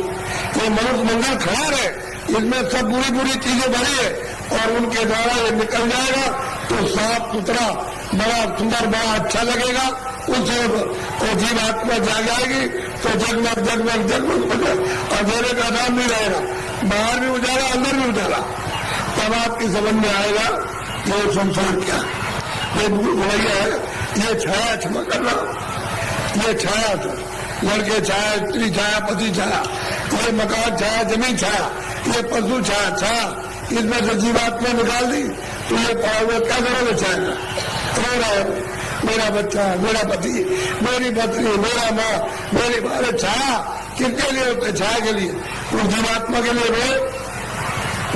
ये मनुष्य मंदिर खड़ार है, इसमें सब बुरी बुरी चीजें भरी है, और उनके द्वारा ये निकल जाएगा तो साफ सुथरा बड़ा सुंदर बड़ा अच्छा लगेगा। उससे वो जीवात्मा जाग जाएगी तो जगमग जगमग जगमग अंधेरे का नाम नहीं रहेगा, बाहर भी उजाला अंदर भी उजाला। तब आपकी समझ में आएगा ये संसार क्या, ये भूलैया है, ये छाया क्षमा करना, ये छाया था, लड़के छाया, स्त्री छाया, पति छाया, ये मकान छाया, जमीन छाया, ये पशु छाया, छाया, इसमें से जीवात्मा निकाल दी तो ये पाओगे क्या करोगे? छाया रो रहा है, मेरा बच्चा, मेरा पति, मेरी पत्नी, मेरा माँ, मेरी बारे छाया किसके लिए होते? छाया के लिए। उस जीवात्मा के लिए रोए,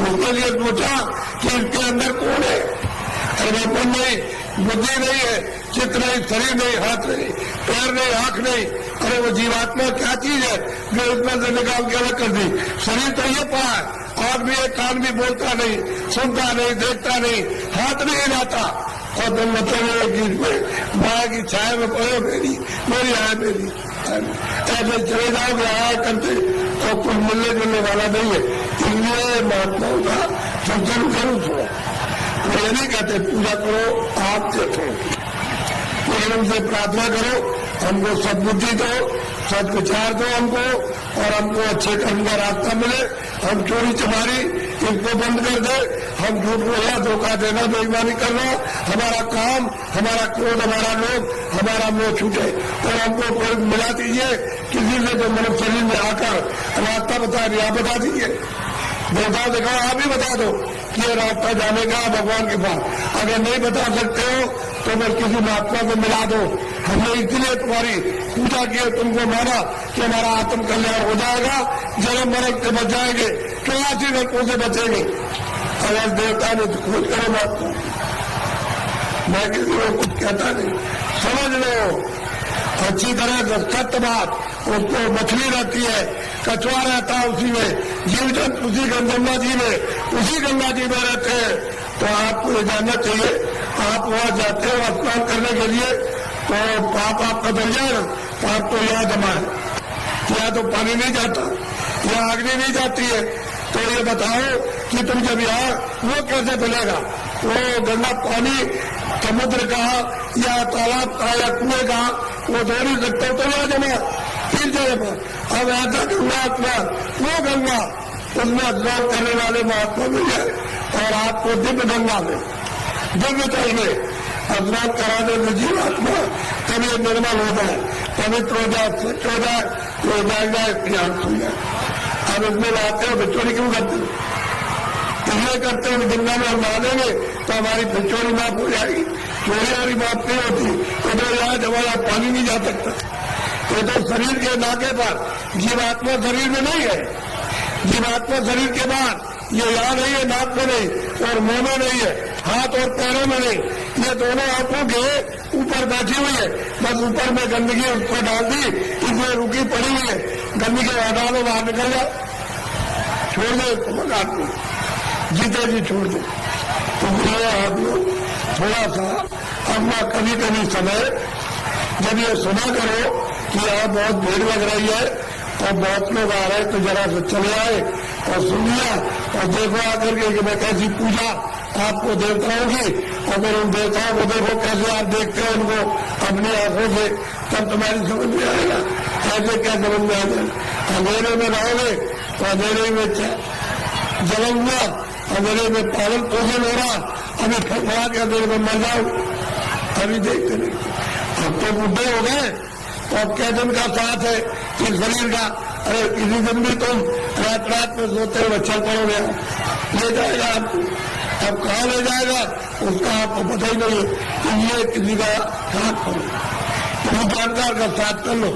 उसके लिए सोचा कि इसके अंदर कौन है? अरे मन नहीं, बुद्धि नहीं है, चित्त नहीं, शरीर नहीं, हाथ नहीं, पैर नहीं, आंख नहीं। अरे वो जीवात्मा क्या चीज है जो इसमें से निकाल के अलग कर दी? शरीर तो ये पड़ा है, आंख भी एक, कान भी बोलता नहीं, सुनता नहीं, देखता नहीं, हाथ नहीं हिलाता, और तुम बताओ कि माया की छाया में पड़े मेरी आय मेरी, ऐसे चले जाओगे आया करते तो कुछ मिलने जुलने वाला नहीं है। इसलिए महात्माओं का सत्संग जरूर थोड़ा, वो ये नहीं कहते पूजा करो आप देखो, लेकिन उनसे प्रार्थना करो हमको सद्बुद्धि दो, सदविचार दो हमको, और हमको अच्छे कर्म का रास्ता मिले। हम चोरी चमारी इसको बंद कर दे, हम झूठ बोलना, धोखा देना, बेईमानी करना, हमारा काम, हमारा क्रोध, हमारा लोभ, हमारा मोह छूटे, और हमको कोई मिला दीजिए किसी से जो मनुष्य शरीर में आकर रास्ता बता दिया, आप बता दीजिए, देवता देखा आप ही बता दो कि ये रास्ता जाने का भगवान के पास। अगर नहीं बता सकते हो तो मैं किसी महात्मा को मिला दो, हमने इसलिए तुम्हारी पूजा की, तुमको माना कि हमारा आत्म कल्याण हो जाएगा, जन्म मरण से बच जाएंगे, 84 नरकों से बचेंगे। अगर देवता ने तो खोज करो बात, मैं किसी को कुछ कहता नहीं, समझ लो अच्छी तरह से सत्य बात। उसको मछली रहती है, कछुआ रहता है उसी में, जीव जंतु उसी गंगा जी में, उसी गंगा जी में रहते हैं। तो आपको ये जानना चाहिए, आप वहां जाते हो स्नान करने के लिए तो पाप आपका बन जाएगा, तो आपको यह जमा है, या तो पानी नहीं जाता, या अग्नि नहीं जाती है। तो ये बताओ कि तुम जब यहाँ, वो कैसे बनेगा? वो गंगा पानी समुद्र का या तालाब का या कुएं का वो धो नहीं सकते, तो यहाँ जमा। फिर जगह पर अब ऐसा गंगा स्नान, वो गंगा उसमें स्नान करने वाले महात्मा मिल जाए और आपको दिव्य गंगा में, दिव्य जल में स्नान कराने में जीवात्मा तब ये निर्मल होता है, पवित्र हो जाए, स्वच्छ हो जाए, तो जाएगा ज्ञान हो जाए। अब इसमें लाते हो तो चोरी क्यों करते हो? इसलिए करते हो गंगा में हम नहालेंगे तो हमारी फिर चोरी माफ हो जाएगी। चोरी वाली बात नहीं होती, तो यहाँ हमारा पानी नहीं जा सकता। ये तो शरीर के नाके पर, जीवात्मा शरीर में नहीं है, जीवात्मा शरीर के बाद ये यहाँ नहीं है, नाक में नहीं और मुंह में नहीं है, हाथ और पैरों में नहीं, ये दोनों आंखों के ऊपर बैठी हुई है। बस ऊपर में गंदगी उस पर डाल दी, इसमें रुकी पड़ी हुई है, गंदगी हटा लो, बाहर निकल जाओ, छोड़ दो इसको, मकान को जीते जी छोड़ दो। तो आप लोग थोड़ा सा अपना कभी कभी समय जब ये सुना करो कि यहाँ बहुत भीड़ लग रही है और बहुत लोग आ रहे, तो जरा से चले आए और सुन लिया और देखो आकर के कि मैं कैसी पूजा आपको देवताओं की, अगर उन देवताओं को देखो कैसे आप देखते हो उनको अपनी आंखों से, तब तुम्हारी समझ में आएगा। ऐसे क्या समझ में आएगा? अंधेरे में रहोगे तो अंधेरे में जलन हुआ, अंधेरे में पालन पोषण हो रहा, अभी फटफड़ा के अंधेरे में मर जाओ, अभी देखते नहीं। अब तो बुढ़े हो गए तो अब क्या दिन का साथ है इस शरीर का? अरे किसी दिन भी तुम रात रात में सोते हुए चल पड़ोगे, ले जाएगा आपको। अब कहाँ ले जाएगा उसका आपको पता ही नहीं है कि ये किसी का साथ करो, किसी जानकार का साथ कर लो।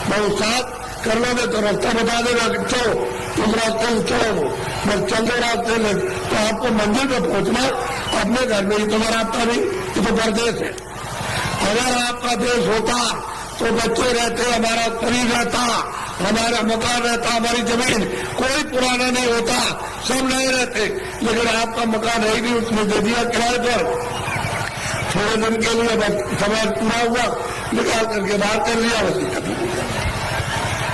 बहुत साथ कर लोगे तो रास्ता बता देगा कि चलो उस रास्ते से चलो, बस चलते रास्ते में तो आपको मंजिल पे पहुंचना अपने घर में ही तो रास्ता नहीं, ये तो परदेश है। अगर आपका देश होता तो बच्चे रहते, हमारा शरीर रहता, हमारा मकान रहता, हमारी जमीन, कोई पुराना नहीं होता, सब नए रहते। लेकिन आपका मकान है ही नहीं, उसने दे दिया किराए पर, थोड़े दिन के लिए बस समय पूरा हुआ, निकाल करके बाहर कर लिया, बस खत्म हो गया।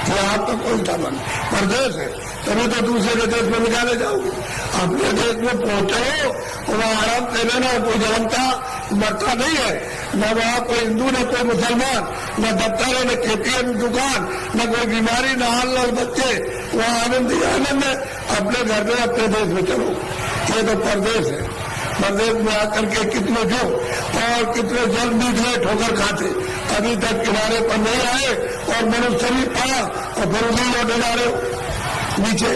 तो आपका कोई सामान परदेश है, तभी तो दूसरे के देश में निकाले जाओगे। अपने देश में पहुंचो वहाँ आराम से रहना, कोई जलता मरता नहीं है, न वहाँ कोई हिंदू न कोई मुसलमान, न दफ्तर है, न खेती है, न दुकान, न कोई बीमारी, न हाल न बच्चे, वहाँ आनंद ही आनंद है। अपने घर में अपने देश में चलो, ये तो परदेश है। परदेश में आकर के कितने जो और कितने जल निकले ठोकर खाते, अभी तक किनारे पर नहीं आए और मनुष्य शरीर पाया और फिर उसी लौटे जा रहे हो, नीचे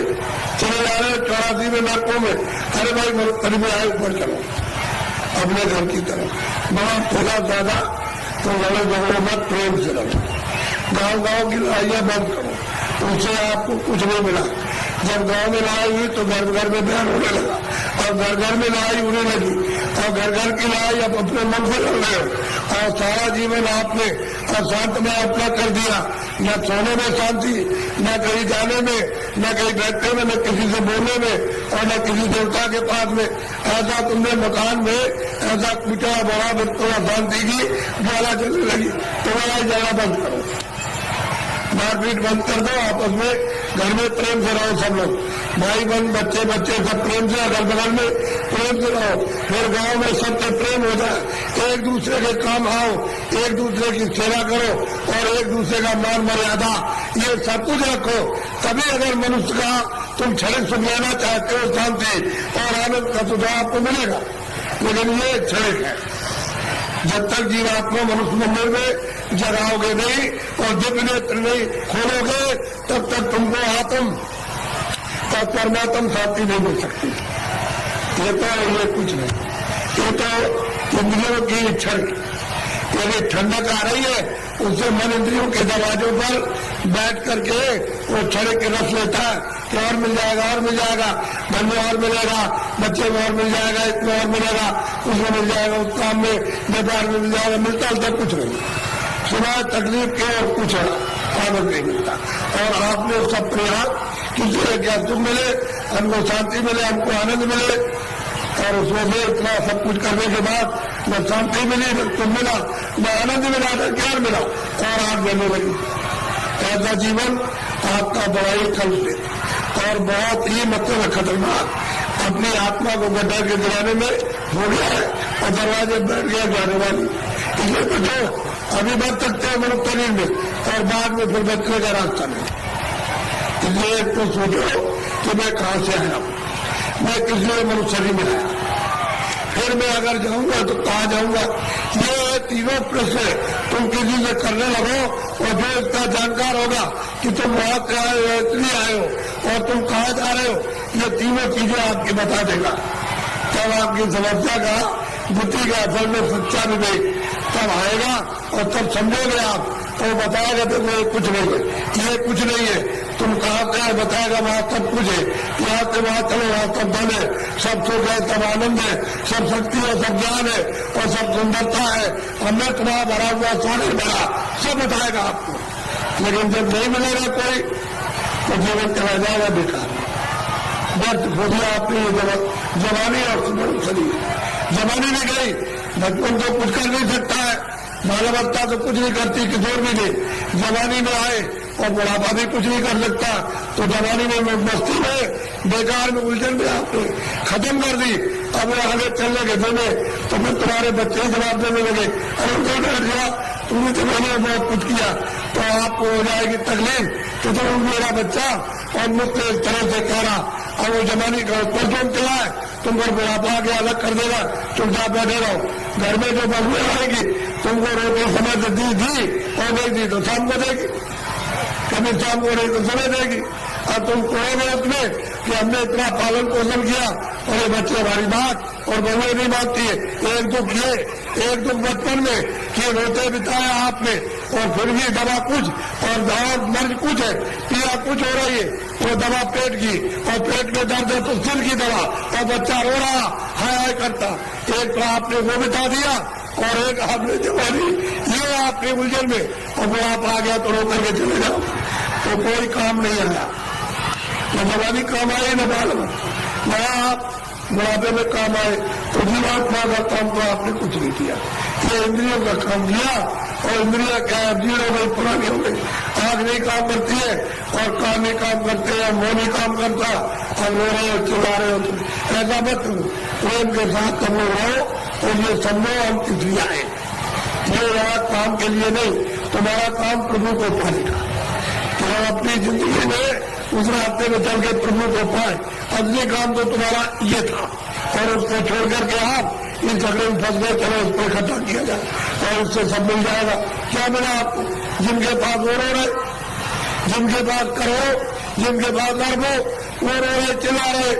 चले जा रहे हो 84 में नरकों में। अरे भाई मनुष्य में आए, ऊपर चलो अपने घर की तरफ। बड़ा थोड़ा ज्यादा तो लड़ो झगड़ो मत, प्रेम से लड़ो, गांव गांव की लड़ाइयां बंद करो, उससे आपको कुछ नहीं मिला। जब गांव में लड़ाई हुई तो घर घर में बयान होने लगा और घर घर में लड़ाई होने लगी और घर घर की लड़ाई अब अपने मन से लड़ रहे हो और सारा जीवन आपने अशांत में अपना कर दिया, न सोने में शांति, न कहीं जाने में, न कहीं बैठने में, न किसी से बोलने में और न किसी देवता के पास में। ऐसा तुमने मकान में ऐसा कुचा बड़ा बिल्कुल अशांति की ज्वाला चलने लगी। तुम्हारा जगह बंद करो, मारपीट बंद कर दो, आपस में घर में प्रेम से रहो, सब लोग भाई बहन बच्चे बच्चे सब प्रेम से, अगल बगल में प्रेम से रहो, फिर गांव में सबसे प्रेम हो जाए, एक दूसरे के काम आओ, एक दूसरे की सेवा करो और एक दूसरे का मान मर्यादा ये सब कुछ रखो। तभी अगर मनुष्य का तुम क्षणिक सुख लेना चाहते हो, शांति और आनंद का सुझाव आपको मिलेगा, लेकिन ये क्षणिक है। जब तक जीवात्मा मनुष्य मंदिर में जगाओगे नहीं और दिव्य नेत्र नहीं खोलोगे, तब तक तुमको आत्म और परमात्म शांति नहीं मिल सकती। ये तो ये कुछ नहीं, ये तो इंद्रियों की इच्छा। यदि ठंडक आ रही है उससे मन इंद्रियों के दरवाजों पर बैठ करके वो क्षणिक के रस लेता है कि और मिल जाएगा, और मिल जाएगा, धन में और मिलेगा, बच्चे में और मिल जाएगा, इसमें और मिलेगा, उसमें मिल जाएगा, उस काम में व्यापार में मिल जाएगा, मिलता होता कुछ नहीं, सुना तकलीफ के और कुछ आनंद नहीं मिलता। और आपने सब प्रयास किसी क्या सुख मिले, हमको शांति मिले, हमको आनंद मिले और उसमें से इतना सब कुछ करने के बाद न शांति मिली, न सुख मिला, न आनंद मिला, न ज्ञान मिला और आप देने लगी। ऐसा जीवन आपका बड़ा ही कष्ट और बहुत ही मतलब खतरनाक अपनी आत्मा को गड्ढा के गिराने में हो गया है और दरवाजे बैठ गया जाने वाली। इसलिए तो जो अभी बढ़ सकते हैं मनुष्य शरीर में और बाद में फिर बचने का रास्ता नहीं। इसलिए एक तो सोचो कि मैं कहां से आया हूं, मैं किस लिए मनुष्य में आया, फिर मैं अगर जाऊंगा तो कहां जाऊंगा। ये तीनों प्रश्न तुम किसी से करने लगो और जो इसका जानकार होगा कि तुम वहां से आए हो, इसलिए आए हो और तुम कहां जा रहे हो, ये तीनों चीजें आपकी बता देगा। तब आपकी समस्या का बुद्धि का असल में सच्चा विवेक तब आएगा और तब समझोगे आप। तो बताएगा तो ये कुछ नहीं है, ये कुछ नहीं है, तुम कहाँ से बताएगा वहां सब कुछ है, यहाँ से वहां चलो वहां सब धन है, सब सुख है, सब आनंद है, सब शक्ति है, सब ज्ञान है और सब सुंदरता है, हमने तुम्हारा भरा हुआ सोने भरा सब बताएगा आपको। लेकिन जब नहीं मिलेगा कोई तो जीवन चला जाएगा बेकार। व्यर्थ खोजिए आपने ये जवानी और शरीर, जवानी भी गई, बचपन तो कुछ कर नहीं सकता है, बाल्यावस्था तो कुछ नहीं करती, किशोर भी नहीं, जवानी में आए और बुढ़ापा भी कुछ नहीं कर सकता। तो जवानी में मस्ती में बेकार में उलझन में आपने खत्म कर दी। अब आगे चलने के देने तो फिर तुम्हारे बच्चे ही जवाब देने लगे, अरे उनका तुमने तो मैंने बहुत कुछ किया, तो आपको हो जाएगी तकलीफ कि तुम मेरा बच्चा और मुझसे इस तरह से कह रहा। और वो जवानी का परचून चला है, तुम पर बुढ़ापा के अलग कर देगा, चुपचाप बैठे रहो। घर में जो बहू आएगी तुमको रोटी समय से दी और नहीं दी तो शाम को देगी, कभी शाम को नहीं तो समय देगी। और तुम कहोगे उसमें कि हमने इतना पालन पोषण किया और ये बच्चे हमारी बात और बहुएं नहीं मानती है। एक दुख ये, एक दुख बचपन में कि रोते बिताया आपने और फिर भी दवा कुछ और दवा मर्ज कुछ है, पीड़ा कुछ हो रही है, वो दवा पेट की और पेट में दर्द है तो सिर की दवा और बच्चा रो रहा हाय हाय करता। एक तो आपने वो बिता दिया और एक आपने जवानी ये आपके उलझन में और वो आप आ गया तो रो करके चले जाओ तो कोई काम नहीं आया, न जवानी काम आए न बाल न आप बुढ़ापे में काम आए। तो जीवात्मा का काम तो आपने कुछ नहीं किया, ये इंद्रियों का काम किया और इंद्रिया क्या है, जीरो गई, पुरानी हो गई, आंख नहीं काम करती है और कान नहीं काम करते हैं, मुंह नहीं काम करता और रो रहे हो चिल्ला रहे हो। तुम ऐसा मत प्रेम के साथ तुम लोग रहो और ये समझो हम तिथियां हैं, ये यहाँ काम के लिए नहीं, तुम्हारा काम प्रभु को पाने का। तो हम अपनी जिंदगी में उस रास्ते में चल के प्रभु को पाए, असली काम तो तुम्हारा ये था और उसको छोड़ करके आप इस झगड़े में फंस गए, चलो उसको इकट्ठा किया जाए और उससे सब मिल जाएगा। क्या मिला आपको? जिनके पास वो रो रहे, जिनके पास करो, जिनके पास लड़ो, वो रो रहे, चिल्ला रहे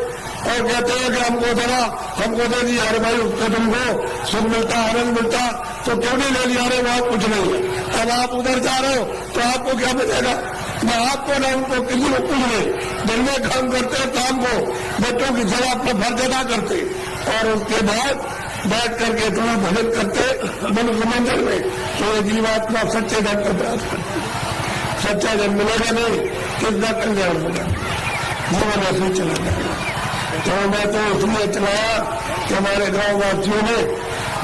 और कहते हैं कि हमको दवा हमको दे दी, अरे भाई उसको तुमको सुख मिलता आनंद मिलता तो क्यों नहीं ले लिया, अरे वहां कुछ नहीं है। अब आप उधर जा रहे हो तो आपको क्या मिलेगा? न आपको न उनको, किसी को कुछ नहीं। दिन में काम करते हैं, काम को बच्चों की सेवा अपना फर्ज अदा करते और उसके बाद बैठ करके थोड़ा भजन करते मनुष्य मंदिर में, तो ये जीवात्मा सच्चे धन को प्राप्त करते। सच्चा धन मिलेगा नहीं, किसका कल्याण होगा, जीवन ऐसे ही चला जाएगा। तो मैं तो इसलिए चलाया कि हमारे गांव वासियों ने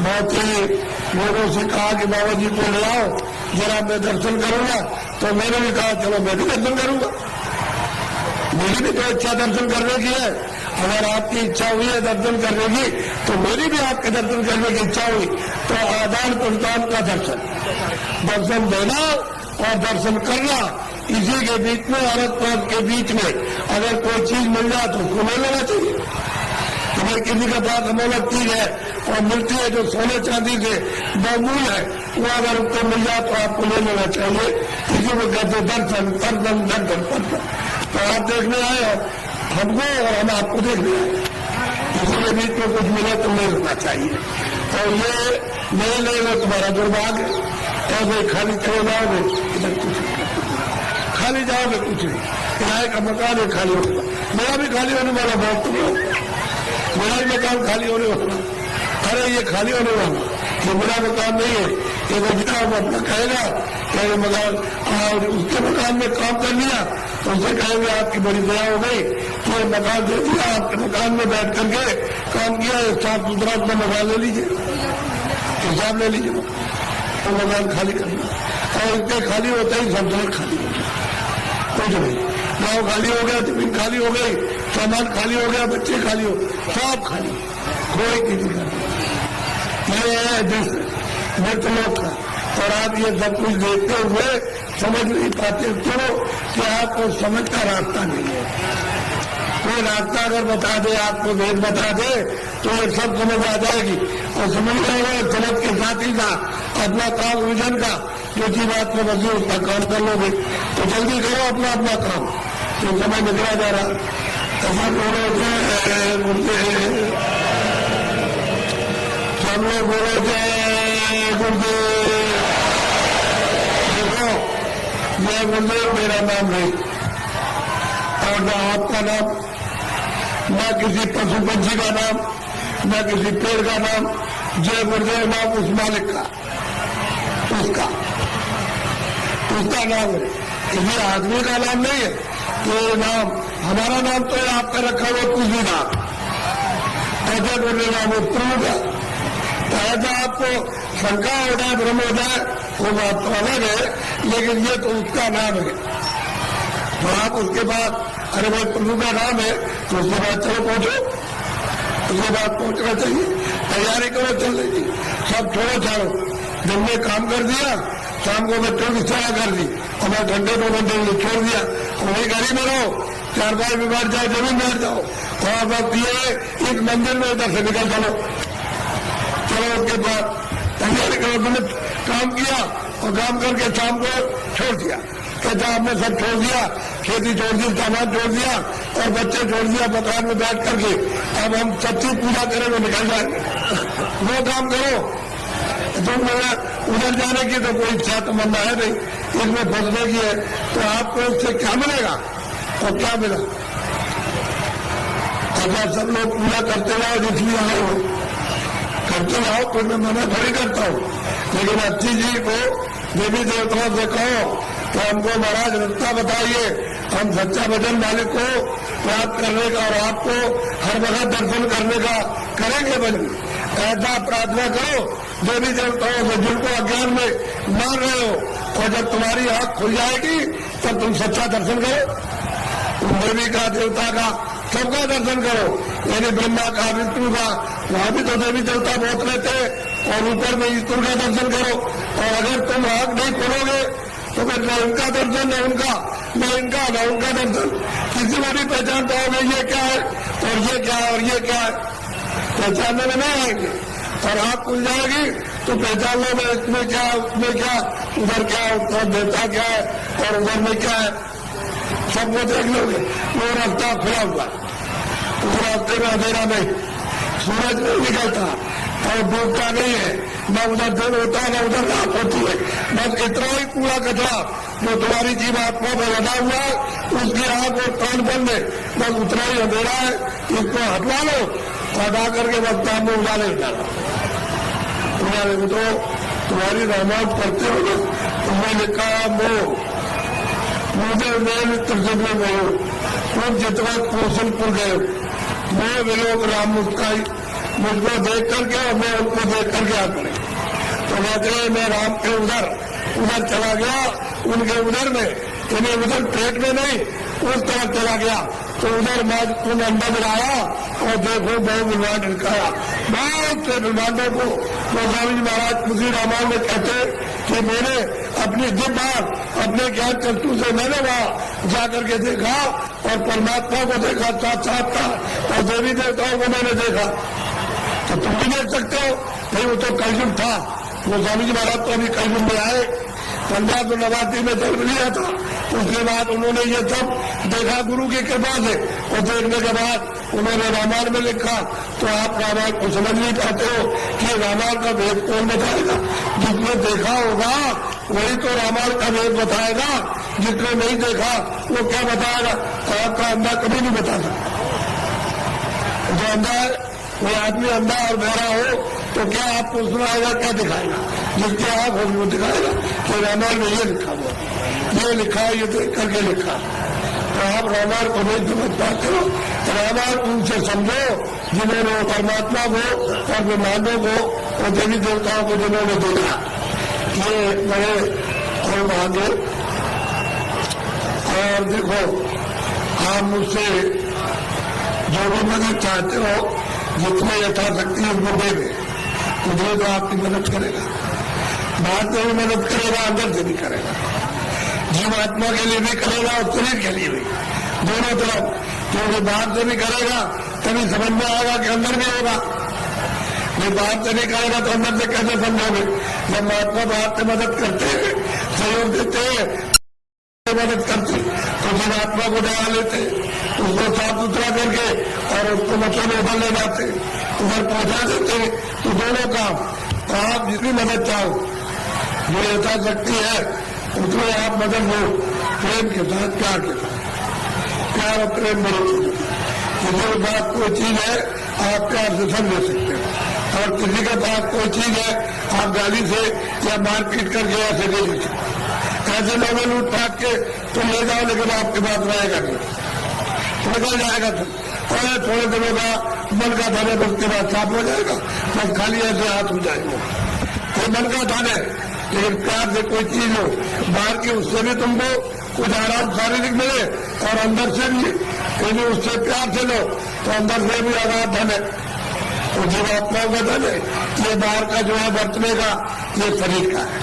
बहुत ही लोगों से कहा कि बाबा जी को ले आओ जरा मैं दर्शन करूंगा, तो मैंने भी कहा चलो मैं भी दर्शन करूंगा। मेरी भी तो इच्छा दर्शन करने की है, अगर आपकी इच्छा हुई है दर्शन करने की तो मेरी भी आपके दर्शन करने की इच्छा हुई। तो आदान प्रदान का दर्शन, दर्शन देना और दर्शन करना, इसी के बीच में औरत पौध के बीच में अगर कोई चीज मिल जाए तो उसको ले लेना चाहिए। तो भाई किसी के पास अमूल्य चीज है और मिलती है जो सोने चांदी से बहुमूल्य है, वो अगर उसको मिल जाए तो आपको ले लेना चाहिए। इसी को कहते दर्शन दर्शन दर्शन दर्शन। तो आप देखने आए हो हमको और हम आपको देखने आए, किसी के बीच में कुछ मिले तो ले लेना चाहिए। और ये नहीं लेगा तुम्हारा दुर्भाग्य, ऐसे खाली चले जाओगे इधर कुछ नहीं, खाली जाओगे कुछ नहीं। किराए का मकान है खाली होगा, मेरा भी खाली होने वाला बहुत तुम्हें, मेरा भी मकान खाली होने वाला। अरे ये खाली होने वाला, ये मेरा मकान नहीं है, ये बचना वो अपना कहेगा क्या ये मकान, और उसके मकान में काम कर लिया तो उसे कहेंगे आपकी बड़ी दया हो गई कि ये मकान दे दिया, आपके मकान में बैठ करके काम किया, साफ सुथरा अपना मकान ले लीजिए, हिसाब ले लीजिए, तो मकान खाली करना। और इतने खाली होते ही सब जगह खाली हो गया, कुछ नहीं, गाँव खाली हो गया, जमीन खाली हो गई, सामान खाली हो गया, बच्चे खाली हो, सब खाली, कोई किसी का। ये है देश मृत लोक का और आप ये सब कुछ देखते हुए समझ नहीं पाते क्यों कि आपको समझ का रास्ता नहीं है। कोई रास्ता अगर बता दे, आपको वेद बता दे, तो ये सब समझ आ जाएगी और समझ जाएगा। समझ के साथ ही साथ अपना काम विजन का जो चीज बात में बसी उसका काम कर लोगे। तो जल्दी करो अपना अपना काम, तो समय निकला जा रहा। ऐसा बोलो बोलते सब लोग बोलो जय गुरुदेव। देखो जय गुरुदेव मेरा नाम नहीं और न आपका नाम, न किसी पशु पंछी का नाम, न किसी पेड़ का नाम। जय गुरुदेव नाम उस मालिक का, उसका नाम है, किसी आदमी का नाम नहीं है। तो नाम हमारा नाम तो आपका रखा हुआ कुछ भी नाम, ऐसा गुरुदेव नाम है प्रभु का। ऐसा आपको शंका हो जाए, भ्रम हो जाए, वो बात तो अलग है, लेकिन ये तो उसका नाम है। तो आप उसके बाद अरे भाई प्रभु का नाम है, तो उसके बाद चलो पहुंचो, उसके बाद पहुंचना चाहिए, तैयारी करो चलने की। सब छोड़ो छाड़ो, दिन में काम कर दिया, शाम को बच्चों की सेवा कर दी और मैं घंटे 2 घंटे के लिए छोड़ दिया। वही गाड़ी में रहो, 4 बार भी बैठ जाओ, जमीन बैठ जाओ और वक्त ये इस मंदिर में इधर से निकल चलो। उसके बाद तैयारी करो, मैंने काम किया और काम करके शाम को छोड़ दिया। कहता आपने सब छोड़ दिया, खेती छोड़ दी, सामान छोड़ दिया और बच्चे छोड़ दिया मकान में बैठ करके, अब हम सच्ची पूजा करेंगे, निकल जाएंगे। वो काम करो। तुम उधर जाने की तो कोई इच्छा तमन्ना है नहीं, इसमें फंसने की है, तो आपको उससे क्या मिलेगा और क्या मिला। अगर सब लोग पूजा करते रहो जिसलिए आए हो, करते रहो, तो मैं मना थोड़ी करता हूँ, लेकिन अच्छी जी को देवी देवताओं से कहो तो हमको महाराज रास्ता बताइए, हम सच्चा भजन मालिक को प्राप्त करने का और आपको हर वक्त दर्शन करने का करेंगे भजन। ऐसा प्रार्थना करो देवी देवताओं से जिनको अज्ञान में मार रहे हो, और जब तुम्हारी आंख खुल जाएगी तब तुम सच्चा दर्शन करो। देवी का, देवता का, सबका दर्शन करो, यानी ब्रह्मा का, विष्णु का, वहां भी तो देवी देवता बहुत रहते, और ऊपर में ईश्वर का दर्शन करो। और अगर तुम आंख नहीं खोलोगे तो फिर न उनका दर्शन, न उनका, न इनका, न उनका दर्शन, किसी को भी पहचान पाओगे ये क्या है और ये क्या है और ये क्या है, पहचानने में नहीं आएंगे। और आंख खुल जाएगी तो पहचान लो मैं इसमें क्या, उसमें क्या, उधर क्या, उधर देवता क्या है और उधर में क्या है, सबको देख लोगे। वो रास्ता खुला हुआ, उस रास्ते में अंधेरा नहीं, सूरज नहीं निकलता और डूबता नहीं है, न उधर दिन होता है न उधर रात होती है। बस इतना ही कूड़ा कचरा जो तुम्हारी जीव आत्मा में लगा हुआ है, उसकी आंख और कान बंद है, बस उतना ही अंधेरा है, इसको हटवा लो और हटा करके बस काम में उड़ा ले जाना। तो तुम्हारी रामायण पढ़ते हो ना, तुम्हें लिखा मोह, मुझे मेरे त्रिशुल में तुम जितना कौशलपुर गए, मैं विलोक राम मुस्काई, मुझको देख करके और मैं उनको देख करके आ पड़े। तो कहते मैं राम के उधर चला गया, उनके उधर में, इन्हें उधर पेट में नहीं उस तरफ चला गया, तो उधर मैं उन अंदर मिलाया और देखो बहुत ब्रह्मांड दिखाया, बहुत से ब्रह्मांडों को। गोस्वामी जी महाराज तुलसी रामायण में कहते कि मैंने अपनी दिव्य अपने ज्ञान चक्षु से मैंने वहां जाकर के देखा और परमात्मा को देखा साक्षात्कार, और देवी देवताओं को मैंने देखा। तो तुम भी देख सकते हो भाई, वो तो कलयुग था। गोस्वामी जी महाराज तो अभी कलयुग में आए, 1589 में जन्म लिया था, उसके बाद उन्होंने ये सब देखा गुरु की कृपा से, और देखने के बाद उन्होंने रामायण में लिखा। तो आप रामायण को समझ नहीं पाते हो कि रामायण का भेद कौन बताएगा। जिसने देखा होगा वही तो रामायण का भेद बताएगा, जिसने नहीं देखा वो क्या बताएगा। आपका अंधा कभी नहीं बता सकता। जो अंधा है वो आदमी अंधा और बहरा हो तो क्या आपको सुनाएगा, क्या दिखाएगा। जिसके आंख होगी वो दिखाएगा कि रामायण में ये लिखा हुआ, ये लिखा, ये देख करके लिखा। तो आप रामायण को नहीं समझ पाते हो। रामायण उनसे समझो जिन्होंने परमात्मा को और ब्रह्मांडों को और देवी देवताओं को जिन्होंने देखा। ये बड़े और भाग्य। और देखो आप मुझसे जो भी मदद चाहते हो, जितने यथाशक्ति उनको देवे, मुझे तो आपकी मदद करेगा। बाहर से भी मदद करेगा, अंदर से भी करेगा। जीवात्मा के लिए भी करेगा और शरीर के लिए भी, दोनों तरफ। क्योंकि बाहर से भी करेगा तभी समझ में आएगा कि अंदर भी होगा। नहीं बाहर से नहीं करेगा तो अंदर से कैसे समझोगे? जब महात्मा बाहर से मदद करते हैं, सहयोग देते हैं, मदद करते तो जीवात्मा को डरा लेते, उसको साफ सुथरा करके और उसको मच्छर में उधर ले जाते, उधर पहुंचा देते। तो दोनों काम। तो आप जितनी मदद चाहो, जो यथाशक्ति है उसमें आप मदद लो, प्रेम के साथ, प्यार के साथ। प्यार और प्रेम बड़े किसी के पास कोई चीज है आप प्यार से समझ सकते हो, और किसी के पास कोई चीज है आप गाली से या मारपीट करके ऐसे दे दीजिए। ऐसे लोगों लूट फाट के तुम ले जाओ, लेकिन आपके पास रहेगा नहीं, निकल जाएगा तुम। और थोड़े दिनों का मन का थाने, उसके बाद साफ हो जाएगा, बस खाली ऐसे हाथ हो जाएंगे। तो मन का थाने, लेकिन प्यार से कोई चीज हो बाहर की, उससे भी तुमको कुछ आराम शारीरिक मिले और अंदर से भी, यदि उससे प्यार से लो तो अंदर से भी आराम धन है। तो जीवात्माओं का धन है, ये बाहर का जो है बरतने का, ये शरीर का है,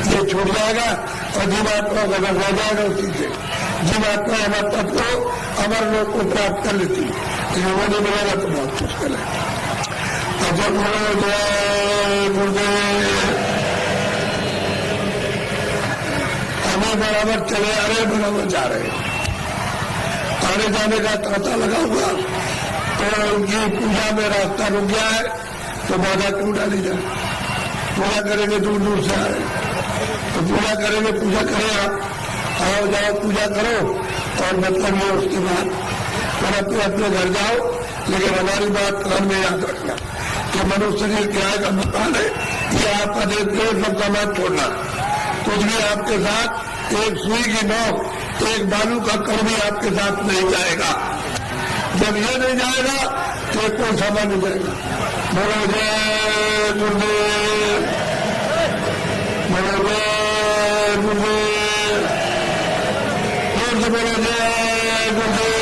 ये छूट जाएगा और जीवात्मा का धन हो जाएगा उसी से। जीवात्मा अमर तत्व को, अमर लोग को प्राप्त कर लेती है, वो नहीं मिलेगा तो बहुत मुश्किल है। अच्छा बोलो जय गुरुदेव। हमें बराबर चले आ रहे, बराबर जा रहे, आने जाने का तांता लगा हुआ, तो उनकी पूजा में रास्ता रुक गया है, तो बाधा क्यों डाली जाए? पूजा करेंगे, दूर दूर से आ रहे तो पूजा करेंगे, पूजा करें आप, आओ जाओ पूजा करो, और मतलब ये उसके बाद फिर अपने अपने घर जाओ। लेकिन हमारी बात कान में याद रखना कि मनुष्य शरीर क्या का मकान है, ये आपका देखते हो, सबका मत छोड़ना। कुछ भी आपके साथ, एक सुई की नोक, एक बालू का कण भी आपके साथ नहीं जाएगा। जब ये नहीं जाएगा तो कोई सामान नहीं जाएगा। बोलो जय गुरुदेव, बोलो जय गुरुदेव, बोलो जय गुरुदेव।